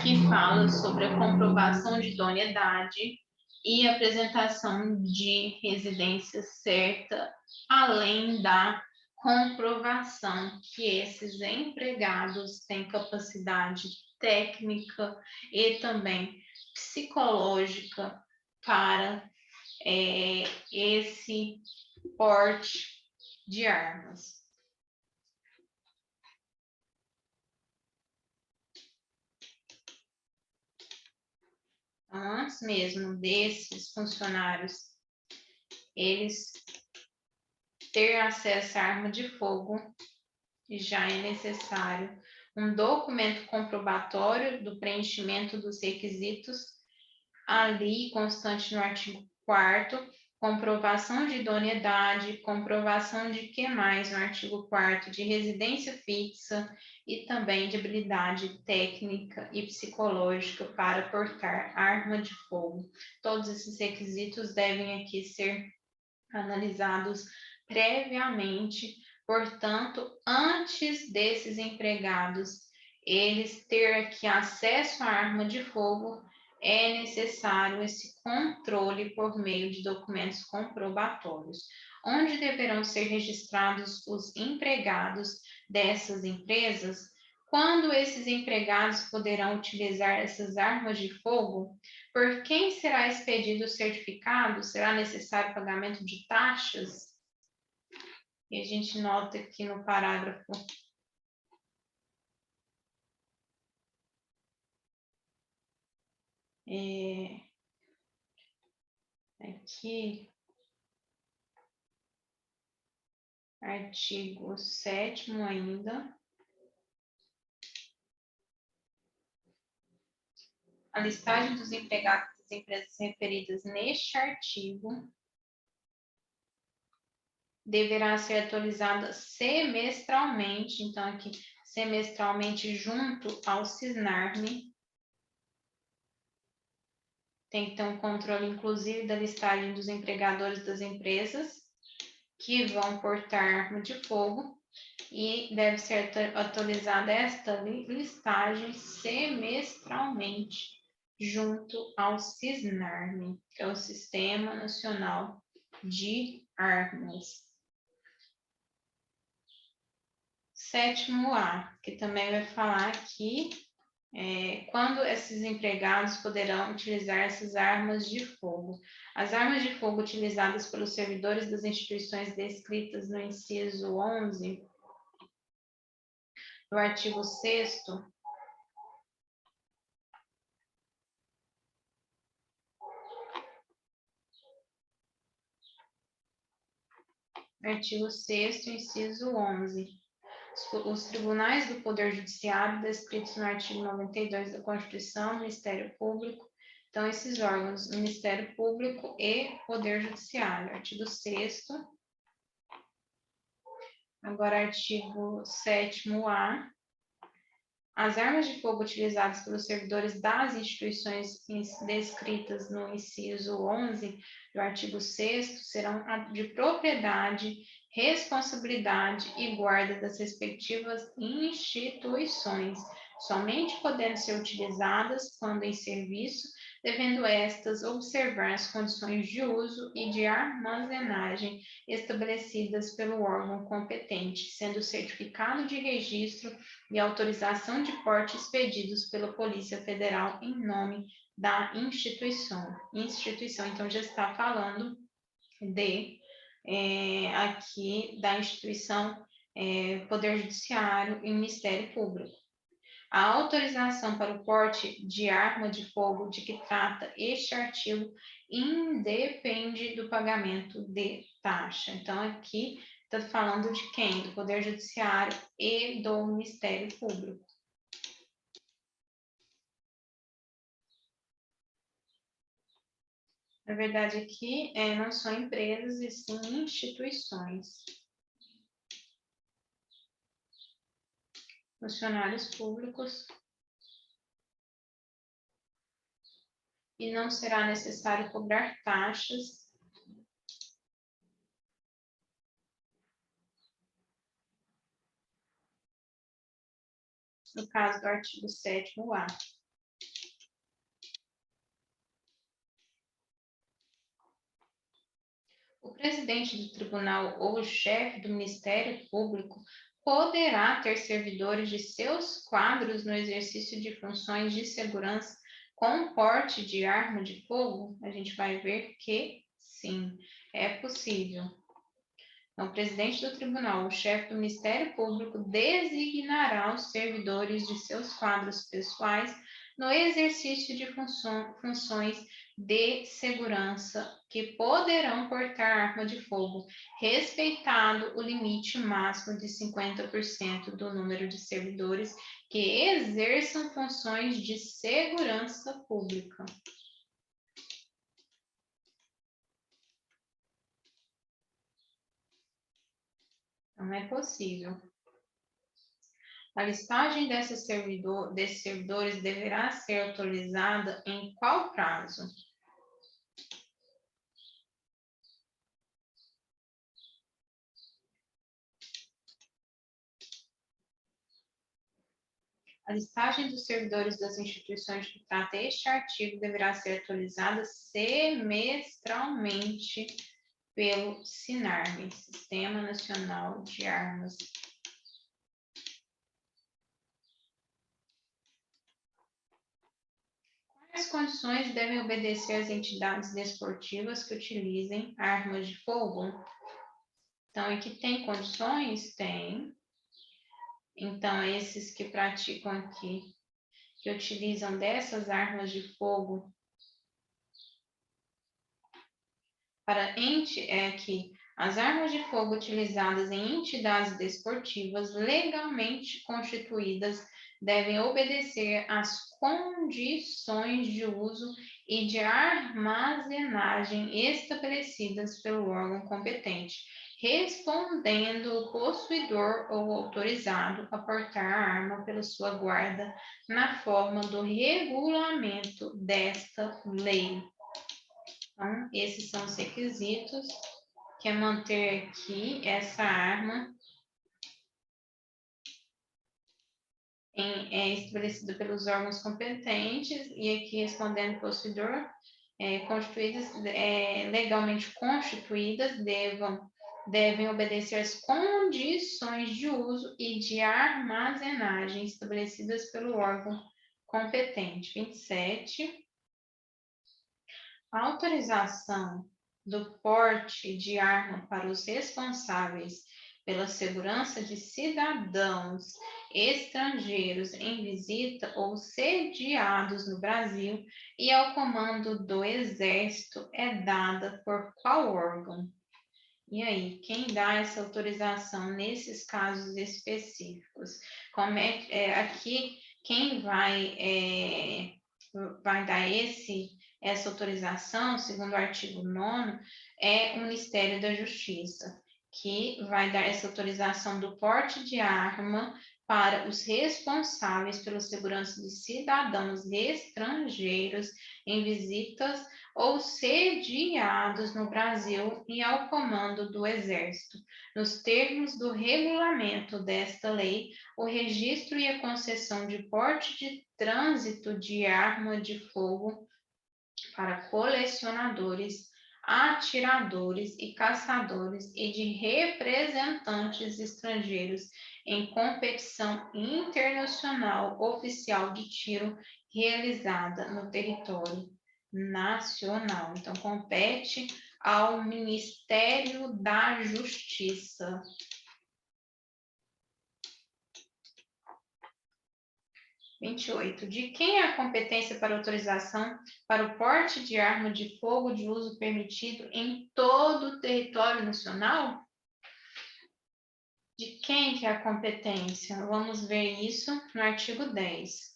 que fala sobre a comprovação de idoneidade e apresentação de residência certa, além da comprovação que esses empregados têm capacidade técnica e também psicológica para esse porte de armas. Antes mesmo desses funcionários eles ter acesso à arma de fogo, já é necessário um documento comprobatório do preenchimento dos requisitos ali constante no artigo 4º, comprovação de idoneidade, comprovação de que mais no artigo 4º, de residência fixa e também de habilidade técnica e psicológica para portar arma de fogo. Todos esses requisitos devem aqui ser analisados previamente, portanto, antes desses empregados eles ter aqui acesso à arma de fogo, é necessário esse controle por meio de documentos comprobatórios, onde deverão ser registrados os empregados dessas empresas, quando esses empregados poderão utilizar essas armas de fogo, por quem será expedido o certificado, será necessário pagamento de taxas? E a gente nota aqui no parágrafo Aqui, artigo 7º ainda. A listagem dos empregados das empresas referidas neste artigo deverá ser atualizada semestralmente, então aqui, semestralmente junto ao SISNARME. Tem que ter um controle, inclusive, da listagem dos empregadores das empresas que vão portar arma de fogo e deve ser atualizada esta listagem semestralmente junto ao SISNARME, que é o Sistema Nacional de Armas. 7º-A, que também vai falar aqui quando esses empregados poderão utilizar essas armas de fogo. As armas de fogo utilizadas pelos servidores das instituições descritas no inciso 11 do artigo 6º, artigo 6º, inciso 11. Os tribunais do Poder Judiciário, descritos no artigo 92 da Constituição, Ministério Público, então esses órgãos, Ministério Público e Poder Judiciário, artigo 6º. Agora, artigo 7º-A. As armas de fogo utilizadas pelos servidores das instituições descritas no inciso 11 do artigo 6º serão de propriedade, responsabilidade e guarda das respectivas instituições, somente podendo ser utilizadas quando em serviço, devendo estas observar as condições de uso e de armazenagem estabelecidas pelo órgão competente, sendo o certificado de registro e autorização de porte expedidos pela Polícia Federal em nome da instituição. Então, já está falando aqui da instituição Poder Judiciário e Ministério Público. A autorização para o porte de arma de fogo de que trata este artigo independe do pagamento de taxa. Então, aqui está falando de quem? Do Poder Judiciário e do Ministério Público. Na verdade, aqui não são empresas, e sim instituições. Funcionários públicos. E não será necessário cobrar taxas no caso do artigo 7º-A. O presidente do tribunal ou o chefe do Ministério Público poderá ter servidores de seus quadros no exercício de funções de segurança com porte de arma de fogo? A gente vai ver que sim, é possível. Então, o presidente do tribunal, o chefe do Ministério Público, designará os servidores de seus quadros pessoais no exercício de funções de segurança que poderão portar arma de fogo, respeitado o limite máximo de 50% do número de servidores que exerçam funções de segurança pública. Não é possível. A listagem desses servidores deverá ser atualizada em qual prazo? A listagem dos servidores das instituições que trata este artigo deverá ser atualizada semestralmente pelo SINARME, Sistema Nacional de Armas. Quais condições devem obedecer as entidades desportivas que utilizem armas de fogo? Então, aqui tem condições? Tem. Então, esses que praticam aqui, que utilizam dessas armas de fogo que as armas de fogo utilizadas em entidades desportivas legalmente constituídas devem obedecer às condições de uso e de armazenagem estabelecidas pelo órgão competente, respondendo o possuidor ou autorizado a portar a arma pela sua guarda na forma do regulamento desta lei. Então, esses são os requisitos, que é manter aqui essa arma estabelecida pelos órgãos competentes e aqui respondendo possuidor, legalmente constituídas, devem obedecer às condições de uso e de armazenagem estabelecidas pelo órgão competente. 27. A autorização do porte de arma para os responsáveis pela segurança de cidadãos estrangeiros em visita ou sediados no Brasil e ao comando do Exército é dada por qual órgão? E aí, quem dá essa autorização nesses casos específicos? Aqui, quem vai dar essa autorização, segundo o artigo 9º, é o Ministério da Justiça, que vai dar essa autorização do porte de arma para os responsáveis pela segurança de cidadãos estrangeiros em visitas ou sediados no Brasil e ao comando do Exército. Nos termos do regulamento desta lei, o registro e a concessão de porte de trânsito de arma de fogo para colecionadores, atiradores e caçadores e de representantes estrangeiros em competição internacional oficial de tiro realizada no território nacional. Então, compete ao Ministério da Justiça. 28. De quem é a competência para autorização para o porte de arma de fogo de uso permitido em todo o território nacional? De quem que é a competência? Vamos ver isso no artigo 10.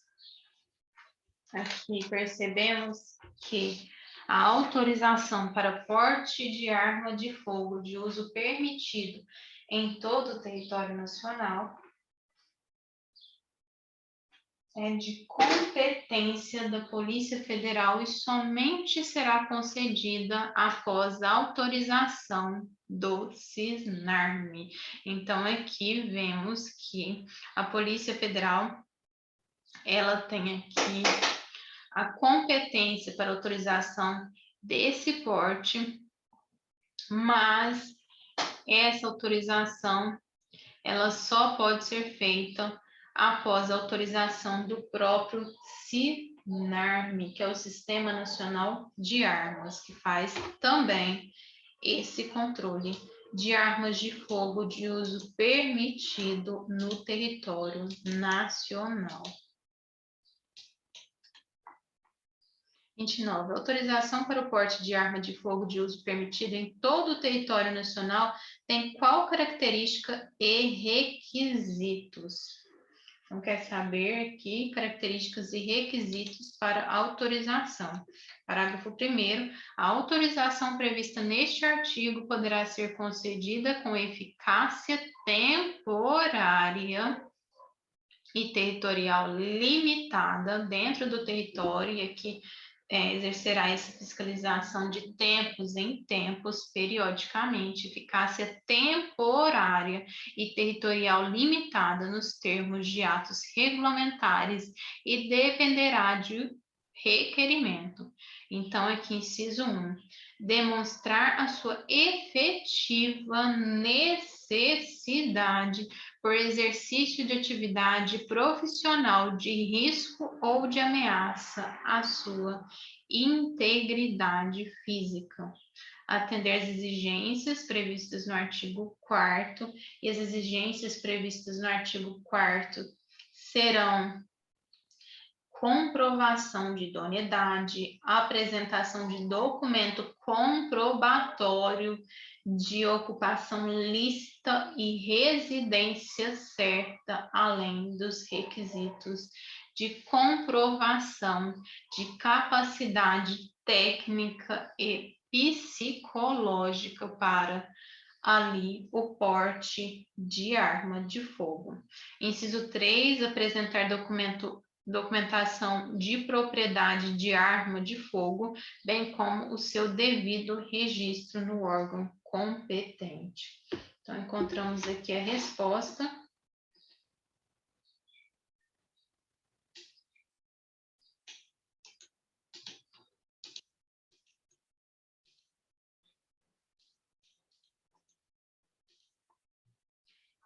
Aqui percebemos que a autorização para porte de arma de fogo de uso permitido em todo o território nacional é de competência da Polícia Federal e somente será concedida após a autorização do CISNARM. Então, aqui vemos que a Polícia Federal, ela tem aqui a competência para autorização desse porte, mas essa autorização, ela só pode ser feita após a autorização do próprio CINARM, que é o Sistema Nacional de Armas, que faz também esse controle de armas de fogo de uso permitido no território nacional. 29. Autorização para o porte de arma de fogo de uso permitido em todo o território nacional tem qual característica e requisitos? Então, quer saber aqui características e requisitos para autorização. Parágrafo 1º. A autorização prevista neste artigo poderá ser concedida com eficácia temporária e territorial limitada dentro do território, e aqui exercerá essa fiscalização de tempos em tempos, periodicamente, eficácia temporária e territorial limitada nos termos de atos regulamentares e dependerá de requerimento. Então, aqui, inciso 1, demonstrar a sua efetiva necessidade por exercício de atividade profissional de risco ou de ameaça à sua integridade física. Atender às exigências previstas no artigo 4º, e as exigências previstas no artigo 4º serão comprovação de idoneidade, apresentação de documento comprobatório de ocupação lícita e residência certa, além dos requisitos de comprovação de capacidade técnica e psicológica para ali o porte de arma de fogo. Inciso 3, apresentar documentação de propriedade de arma de fogo, bem como o seu devido registro no órgão competente. Então, encontramos aqui a resposta.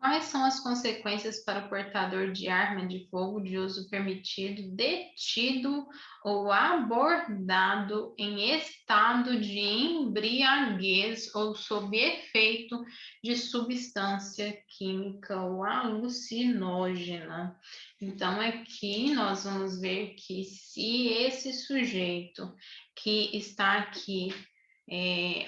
Quais são as consequências para o portador de arma de fogo de uso permitido, detido ou abordado em estado de embriaguez ou sob efeito de substância química ou alucinógena? Então, aqui nós vamos ver que se esse sujeito que está aqui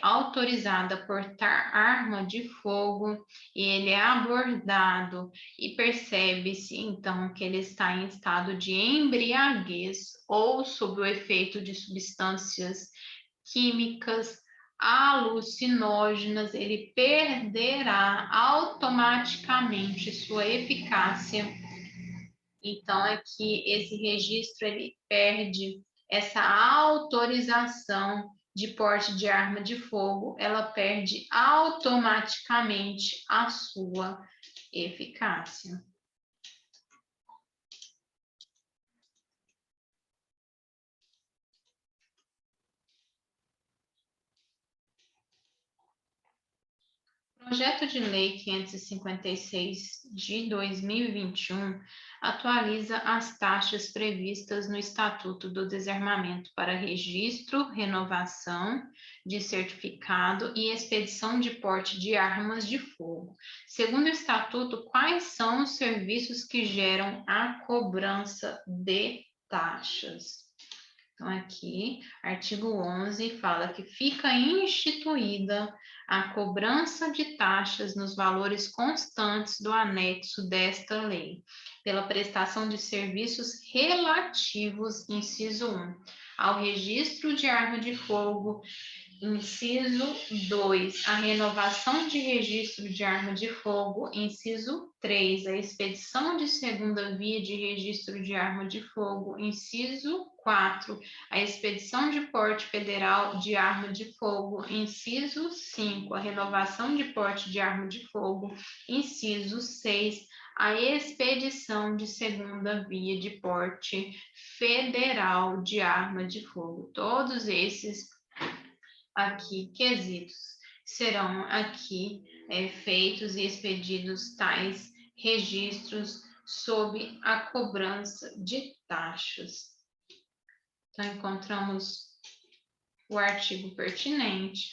autorizado a portar arma de fogo, e ele é abordado e percebe-se então que ele está em estado de embriaguez ou sob o efeito de substâncias químicas alucinógenas, ele perderá automaticamente sua eficácia. Então, aqui esse registro ele perde essa autorização de porte de arma de fogo, ela perde automaticamente a sua eficácia. O projeto de lei 556 de 2021 atualiza as taxas previstas no Estatuto do Desarmamento para registro, renovação de certificado e expedição de porte de armas de fogo. Segundo o Estatuto, quais são os serviços que geram a cobrança de taxas? Então, aqui, artigo 11 fala que fica instituída a cobrança de taxas nos valores constantes do anexo desta lei, pela prestação de serviços relativos, inciso 1, ao registro de arma de fogo, inciso 2, a renovação de registro de arma de fogo, inciso 3, a expedição de segunda via de registro de arma de fogo, inciso 4, a expedição de porte federal de arma de fogo, inciso 5, a renovação de porte de arma de fogo, inciso 6, a expedição de segunda via de porte federal de arma de fogo. Todos esses aqui quesitos serão aqui feitos e expedidos tais registros sob a cobrança de taxas. Então, encontramos o artigo pertinente.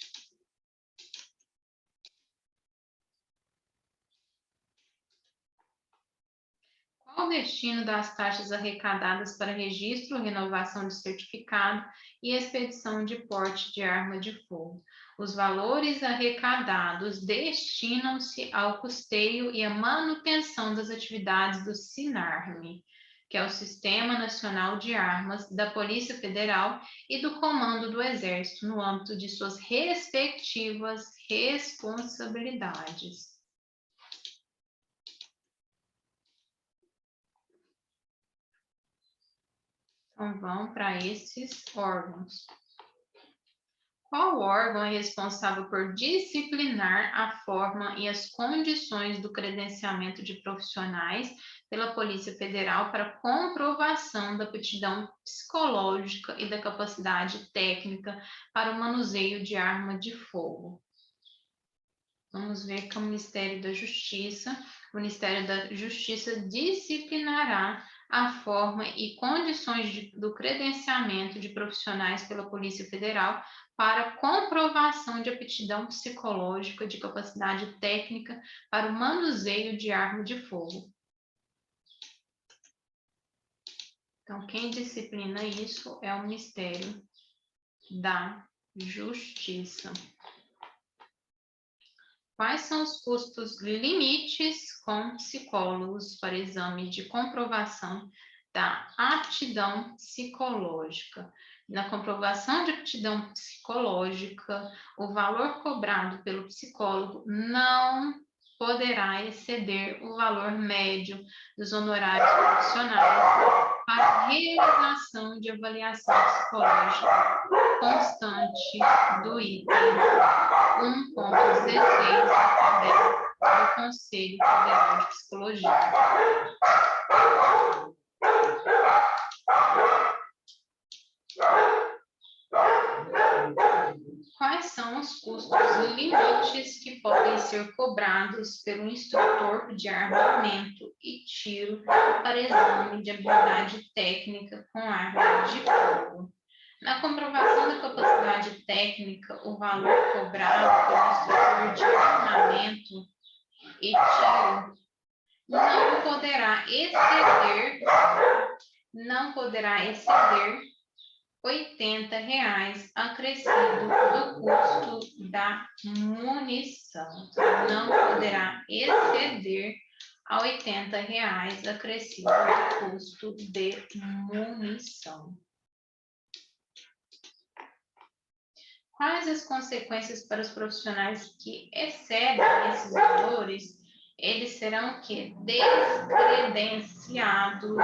Qual o destino das taxas arrecadadas para registro, renovação de certificado e expedição de porte de arma de fogo? Os valores arrecadados destinam-se ao custeio e à manutenção das atividades do SINARME, que é o Sistema Nacional de Armas, da Polícia Federal e do Comando do Exército, no âmbito de suas respectivas responsabilidades. Então, vão para esses órgãos. Qual órgão é responsável por disciplinar a forma e as condições do credenciamento de profissionais pela Polícia Federal para comprovação da aptidão psicológica e da capacidade técnica para o manuseio de arma de fogo? Vamos ver que é o Ministério da Justiça. O Ministério da Justiça disciplinará a forma e condições do credenciamento de profissionais pela Polícia Federal para comprovação de aptidão psicológica, de capacidade técnica para o manuseio de arma de fogo. Então, quem disciplina isso é o Ministério da Justiça. Quais são os custos limites com psicólogos para exame de comprovação da aptidão psicológica? Na comprovação de aptidão psicológica, o valor cobrado pelo psicólogo não poderá exceder o valor médio dos honorários profissionais para a realização de avaliação psicológica constante do item 1.16 da tabela do Conselho Federal de Psicologia. Quais são os custos limites que podem ser cobrados pelo instrutor de armamento e tiro para exame de habilidade técnica com arma de fogo? Na comprovação da capacidade técnica, o valor cobrado pelo instrutor de armamento e tiro não poderá exceder R$80 acrescido do custo da munição. Não poderá exceder a R$80 acrescido do custo de munição. Quais as consequências para os profissionais que excedem esses valores? Eles serão o quê? Descredenciados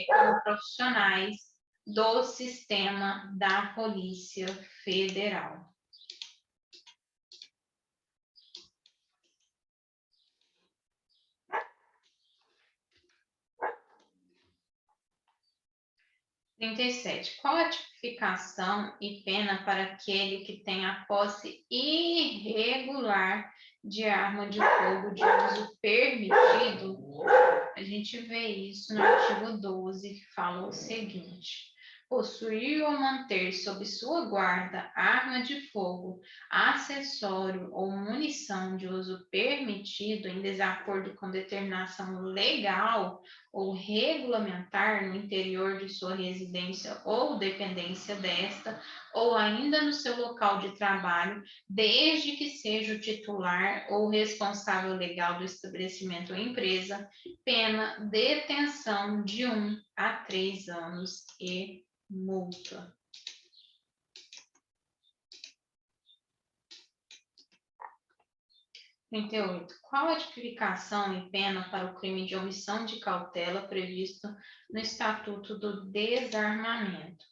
como profissionais do sistema da Polícia Federal. Qual a tipificação e pena para aquele que tem a posse irregular de arma de fogo de uso permitido? A gente vê isso no artigo 12, que fala o seguinte: possuir ou manter sob sua guarda arma de fogo, acessório ou munição de uso permitido em desacordo com determinação legal ou regulamentar no interior de sua residência ou dependência desta, ou ainda no seu local de trabalho, desde que seja o titular ou responsável legal do estabelecimento ou empresa, pena detenção de 1 a 3 anos e multa. Qual a tipificação e pena para o crime de omissão de cautela previsto no Estatuto do Desarmamento?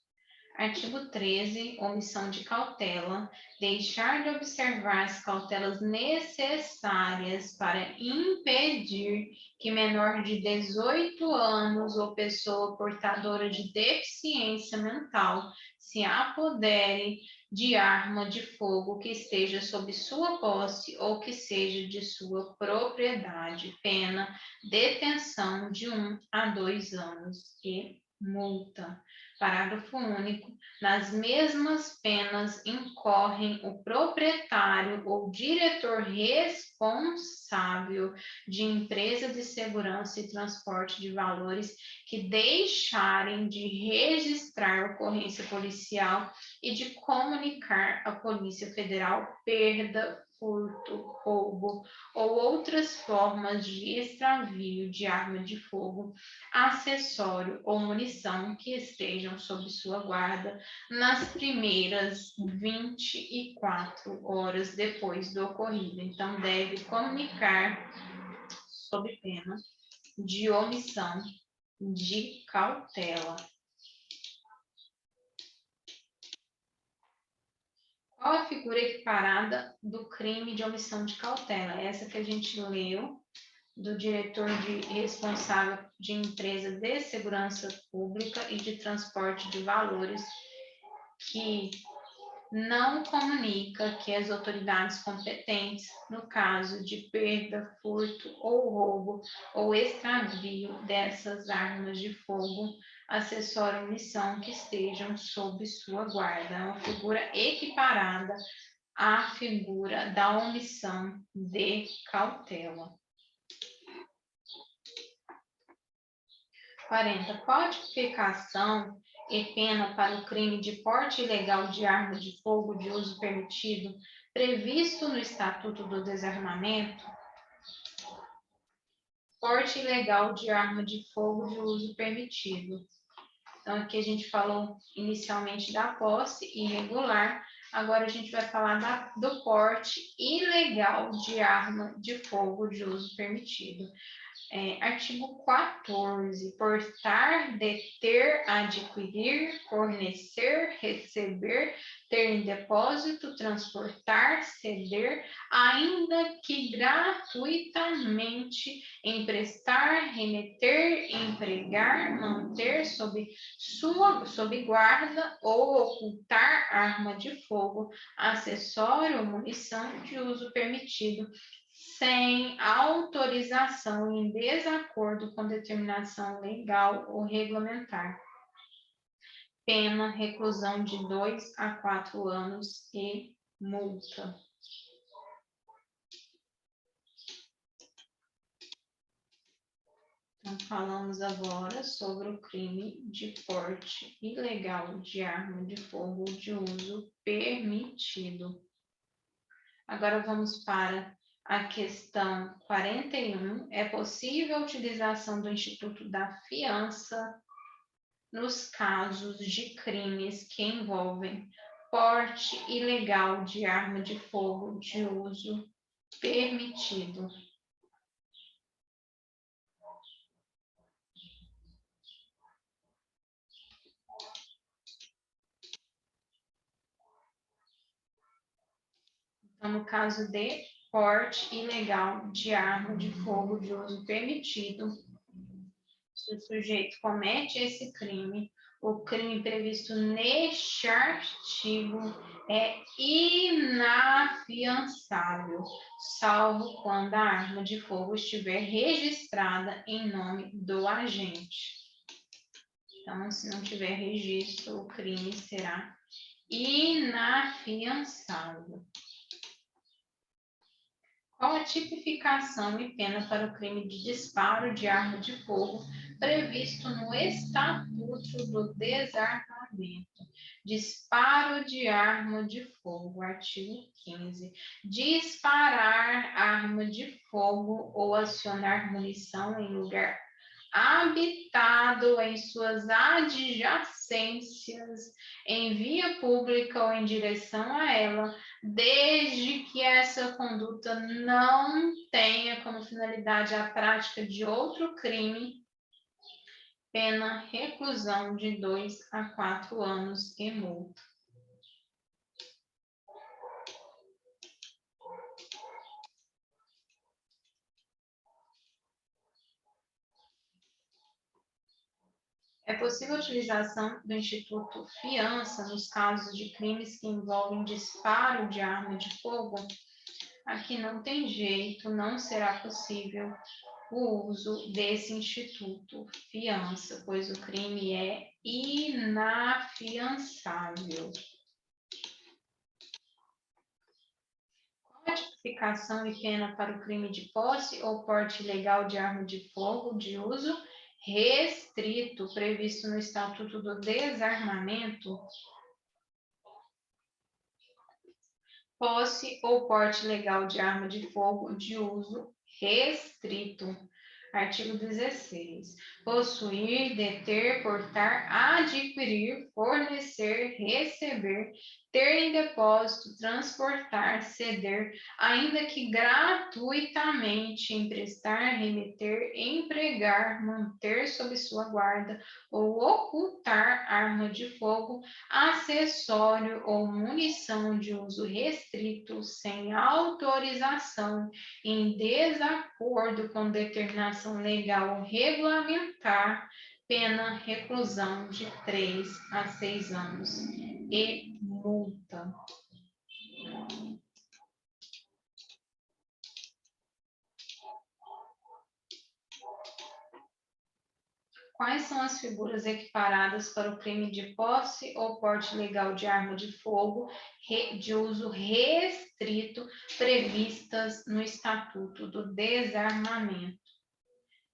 Artigo 13, omissão de cautela, deixar de observar as cautelas necessárias para impedir que menor de 18 anos ou pessoa portadora de deficiência mental se apodere de arma de fogo que esteja sob sua posse ou que seja de sua propriedade, pena, detenção de 1 a 2 anos e multa. Parágrafo único. Nas mesmas penas incorrem o proprietário ou diretor responsável de empresa de segurança e transporte de valores que deixarem de registrar ocorrência policial e de comunicar à Polícia Federal perda, furto, roubo ou outras formas de extravio de arma de fogo, acessório ou munição que estejam sob sua guarda nas primeiras 24 horas depois do ocorrido. Então, deve comunicar sob pena de omissão de cautela. Qual a figura equiparada do crime de omissão de cautela? Essa que a gente leu, do diretor responsável de empresa de segurança pública e de transporte de valores, que não comunica que as autoridades competentes, no caso de perda, furto ou roubo ou extravio dessas armas de fogo, acessório ou munição que estejam sob sua guarda. É uma figura equiparada à figura da omissão de cautela. 40. Qual a tipificação e pena para o crime de porte ilegal de arma de fogo de uso permitido previsto no Estatuto do Desarmamento? Porte ilegal de arma de fogo de uso permitido. Então, aqui a gente falou inicialmente da posse irregular, agora a gente vai falar do porte ilegal de arma de fogo de uso permitido. Artigo 14. Portar, deter, adquirir, fornecer, receber, ter em depósito, transportar, ceder, ainda que gratuitamente, emprestar, remeter, empregar, manter sob guarda ou ocultar arma de fogo, acessório ou munição de uso permitido, sem autorização em desacordo com determinação legal ou regulamentar. Pena, reclusão de 2 a 4 anos e multa. Então, falamos agora sobre o crime de porte ilegal de arma de fogo de uso permitido. Agora vamos para a questão 41. É possível a utilização do Instituto da Fiança nos casos de crimes que envolvem porte ilegal de arma de fogo de uso permitido. Então, no caso de porte ilegal de arma de fogo de uso permitido, se o sujeito comete esse crime, o crime previsto neste artigo é inafiançável, salvo quando a arma de fogo estiver registrada em nome do agente. Então, se não tiver registro, o crime será inafiançável. Qual a tipificação e pena para o crime de disparo de arma de fogo previsto no Estatuto do Desarmamento? Disparo de arma de fogo, artigo 15. Disparar arma de fogo ou acionar munição em lugar habitado, em suas adjacências, em via pública ou em direção a ela, desde que essa conduta não tenha como finalidade a prática de outro crime, pena reclusão de 2 a 4 anos e multa. É possível a utilização do Instituto Fiança nos casos de crimes que envolvem disparo de arma de fogo? Aqui não tem jeito, não será possível o uso desse instituto fiança, pois o crime é inafiançável. Qual a tipificação e pena para o crime de posse ou porte ilegal de arma de fogo de uso restrito previsto no Estatuto do Desarmamento? Posse ou porte ilegal de arma de fogo de uso restrito. Artigo 16. Possuir, deter, portar, adquirir, fornecer, receber, ter em depósito, transportar, ceder, ainda que gratuitamente, emprestar, remeter, empregar, manter sob sua guarda ou ocultar arma de fogo, acessório ou munição de uso restrito sem autorização, em desacordo com determinação legal ou regulamentar, pena reclusão de 3 a 6 anos e multa. Quais são as figuras equiparadas para o crime de posse ou porte ilegal de arma de fogo de uso restrito previstas no Estatuto do Desarmamento?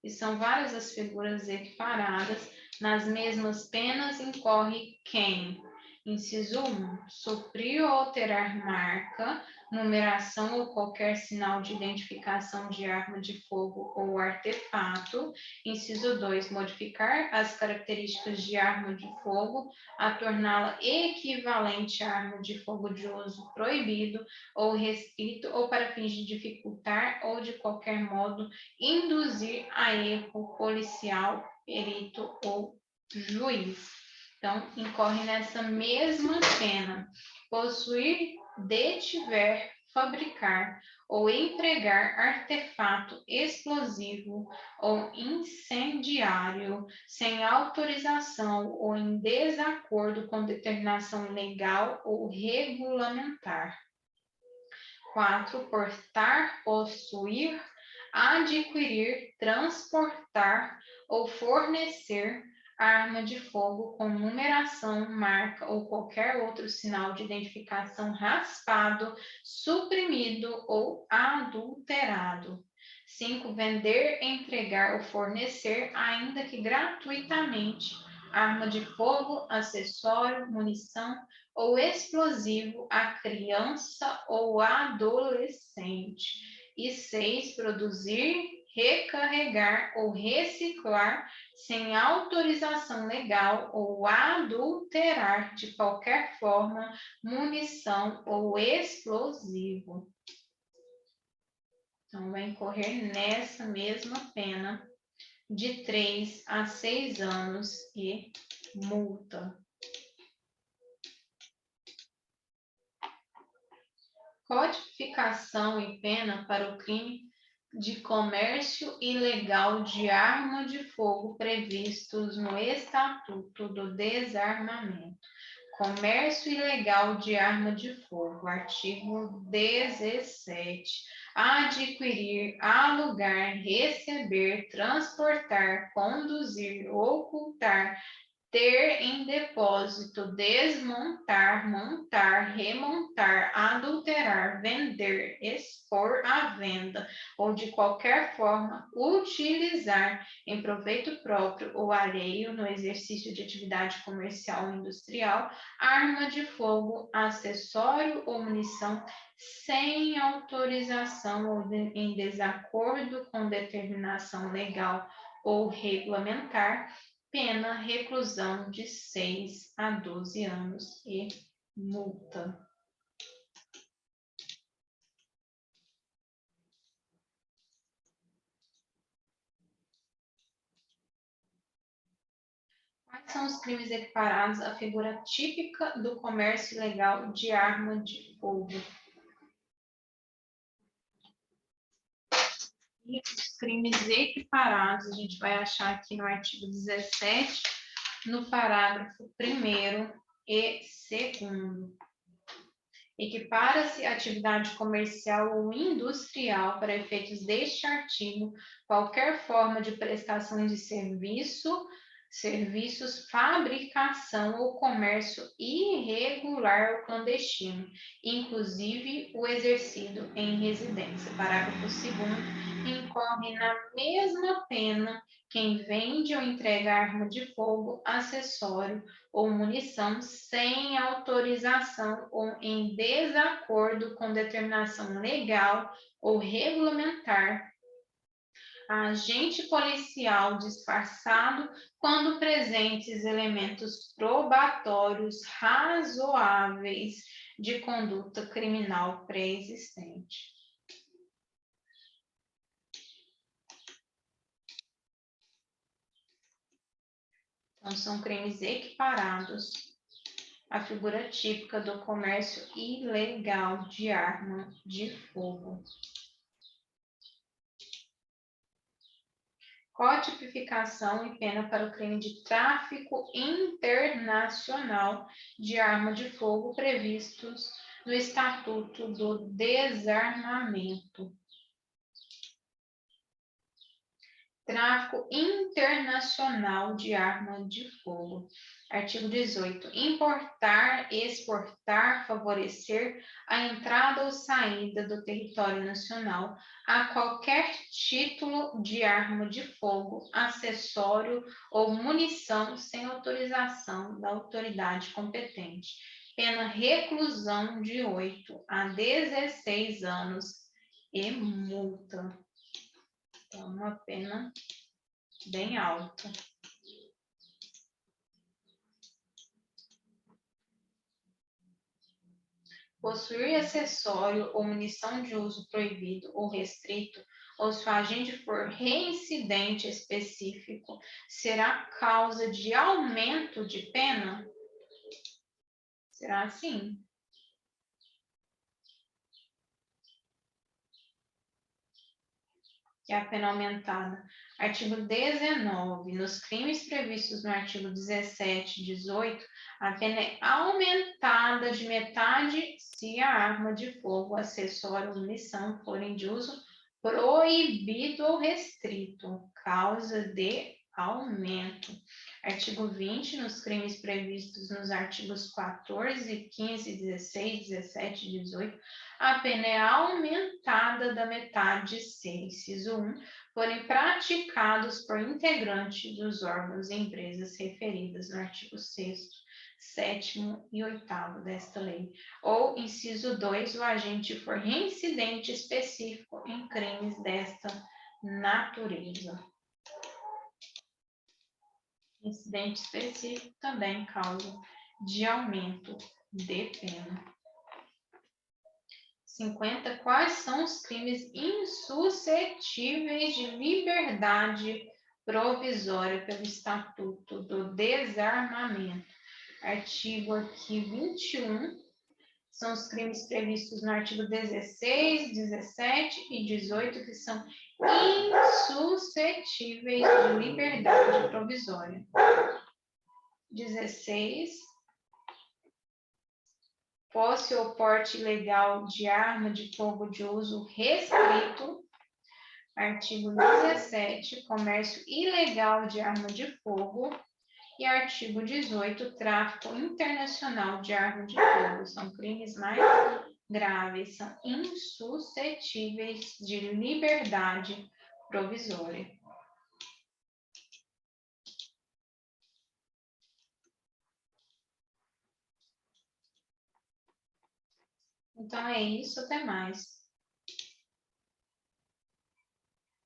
e são várias as figuras equiparadas, nas mesmas penas incorre quem? Inciso 1. Suprir ou alterar marca, numeração ou qualquer sinal de identificação de arma de fogo ou artefato. Inciso 2. Modificar as características de arma de fogo a torná-la equivalente à arma de fogo de uso proibido ou restrito ou para fins de dificultar ou de qualquer modo induzir a erro policial, perito ou juiz. Então, incorre nessa mesma pena. Possuir, detiver, fabricar ou empregar artefato explosivo ou incendiário sem autorização ou em desacordo com determinação legal ou regulamentar. 4. Portar, possuir, adquirir, transportar ou fornecer arma de fogo com numeração, marca ou qualquer outro sinal de identificação raspado, suprimido ou adulterado. 5. Vender, entregar ou fornecer, ainda que gratuitamente, arma de fogo, acessório, munição ou explosivo a criança ou adolescente. E 6. Produzir, recarregar ou reciclar sem autorização legal ou adulterar de qualquer forma munição ou explosivo. Então, vai incorrer nessa mesma pena de 3 a 6 anos e multa. Codificação e pena para o crime de comércio ilegal de arma de fogo previstos no Estatuto do Desarmamento. Comércio ilegal de arma de fogo, artigo 17. Adquirir, alugar, receber, transportar, conduzir, ocultar, ter em depósito, desmontar, montar, remontar, adulterar, vender, expor à venda ou de qualquer forma utilizar em proveito próprio ou alheio no exercício de atividade comercial ou industrial, arma de fogo, acessório ou munição sem autorização ou em desacordo com determinação legal ou regulamentar, pena reclusão de 6 a 12 anos e multa. Quais são os crimes equiparados à figura típica do comércio ilegal de arma de fogo? E os crimes equiparados, a gente vai achar aqui no artigo 17, no parágrafo 1º e 2º. Equipara-se à atividade comercial ou industrial para efeitos deste artigo qualquer forma de prestação de serviços, fabricação ou comércio irregular ou clandestino, inclusive o exercido em residência. Parágrafo 2º. Incorre na mesma pena quem vende ou entrega arma de fogo, acessório ou munição sem autorização ou em desacordo com determinação legal ou regulamentar, agente policial disfarçado quando presentes elementos probatórios razoáveis de conduta criminal pré-existente. Então, são crimes equiparados à figura típica do comércio ilegal de arma de fogo. Codificação e pena para o crime de tráfico internacional de arma de fogo previstos no Estatuto do Desarmamento. Tráfico internacional de arma de fogo. Artigo 18. Importar, exportar, favorecer a entrada ou saída do território nacional a qualquer título de arma de fogo, acessório ou munição sem autorização da autoridade competente. Pena reclusão de 8 a 16 anos e multa. É uma pena bem alta. Possuir acessório ou munição de uso proibido ou restrito, ou se o agente for reincidente específico, será causa de aumento de pena? Será assim? Que é a pena aumentada. Artigo 19. Nos crimes previstos no artigo 17 e 18, a pena é aumentada de metade se a arma de fogo, acessório ou munição forem de uso proibido ou restrito, causa de aumento. Artigo 20. Nos crimes previstos nos artigos 14, 15, 16, 17 e 18, a pena é aumentada da metade se, inciso 1, forem praticados por integrante dos órgãos e empresas referidas no artigo 6º, 7º e 8º desta lei, ou, inciso 2, o agente for reincidente específico em crimes desta natureza. Incidente específico também causa de aumento de pena. 50. Quais são os crimes insuscetíveis de liberdade provisória pelo Estatuto do Desarmamento? Artigo aqui 21. São os crimes previstos no artigo 16, 17 e 18, que são insuscetíveis de liberdade provisória. 16. Posse ou porte ilegal de arma de fogo de uso restrito. Artigo 17, comércio ilegal de arma de fogo. E artigo 18, tráfico internacional de arma de fogo. São crimes mais graves, são insuscetíveis de liberdade provisória. Então é isso, até mais.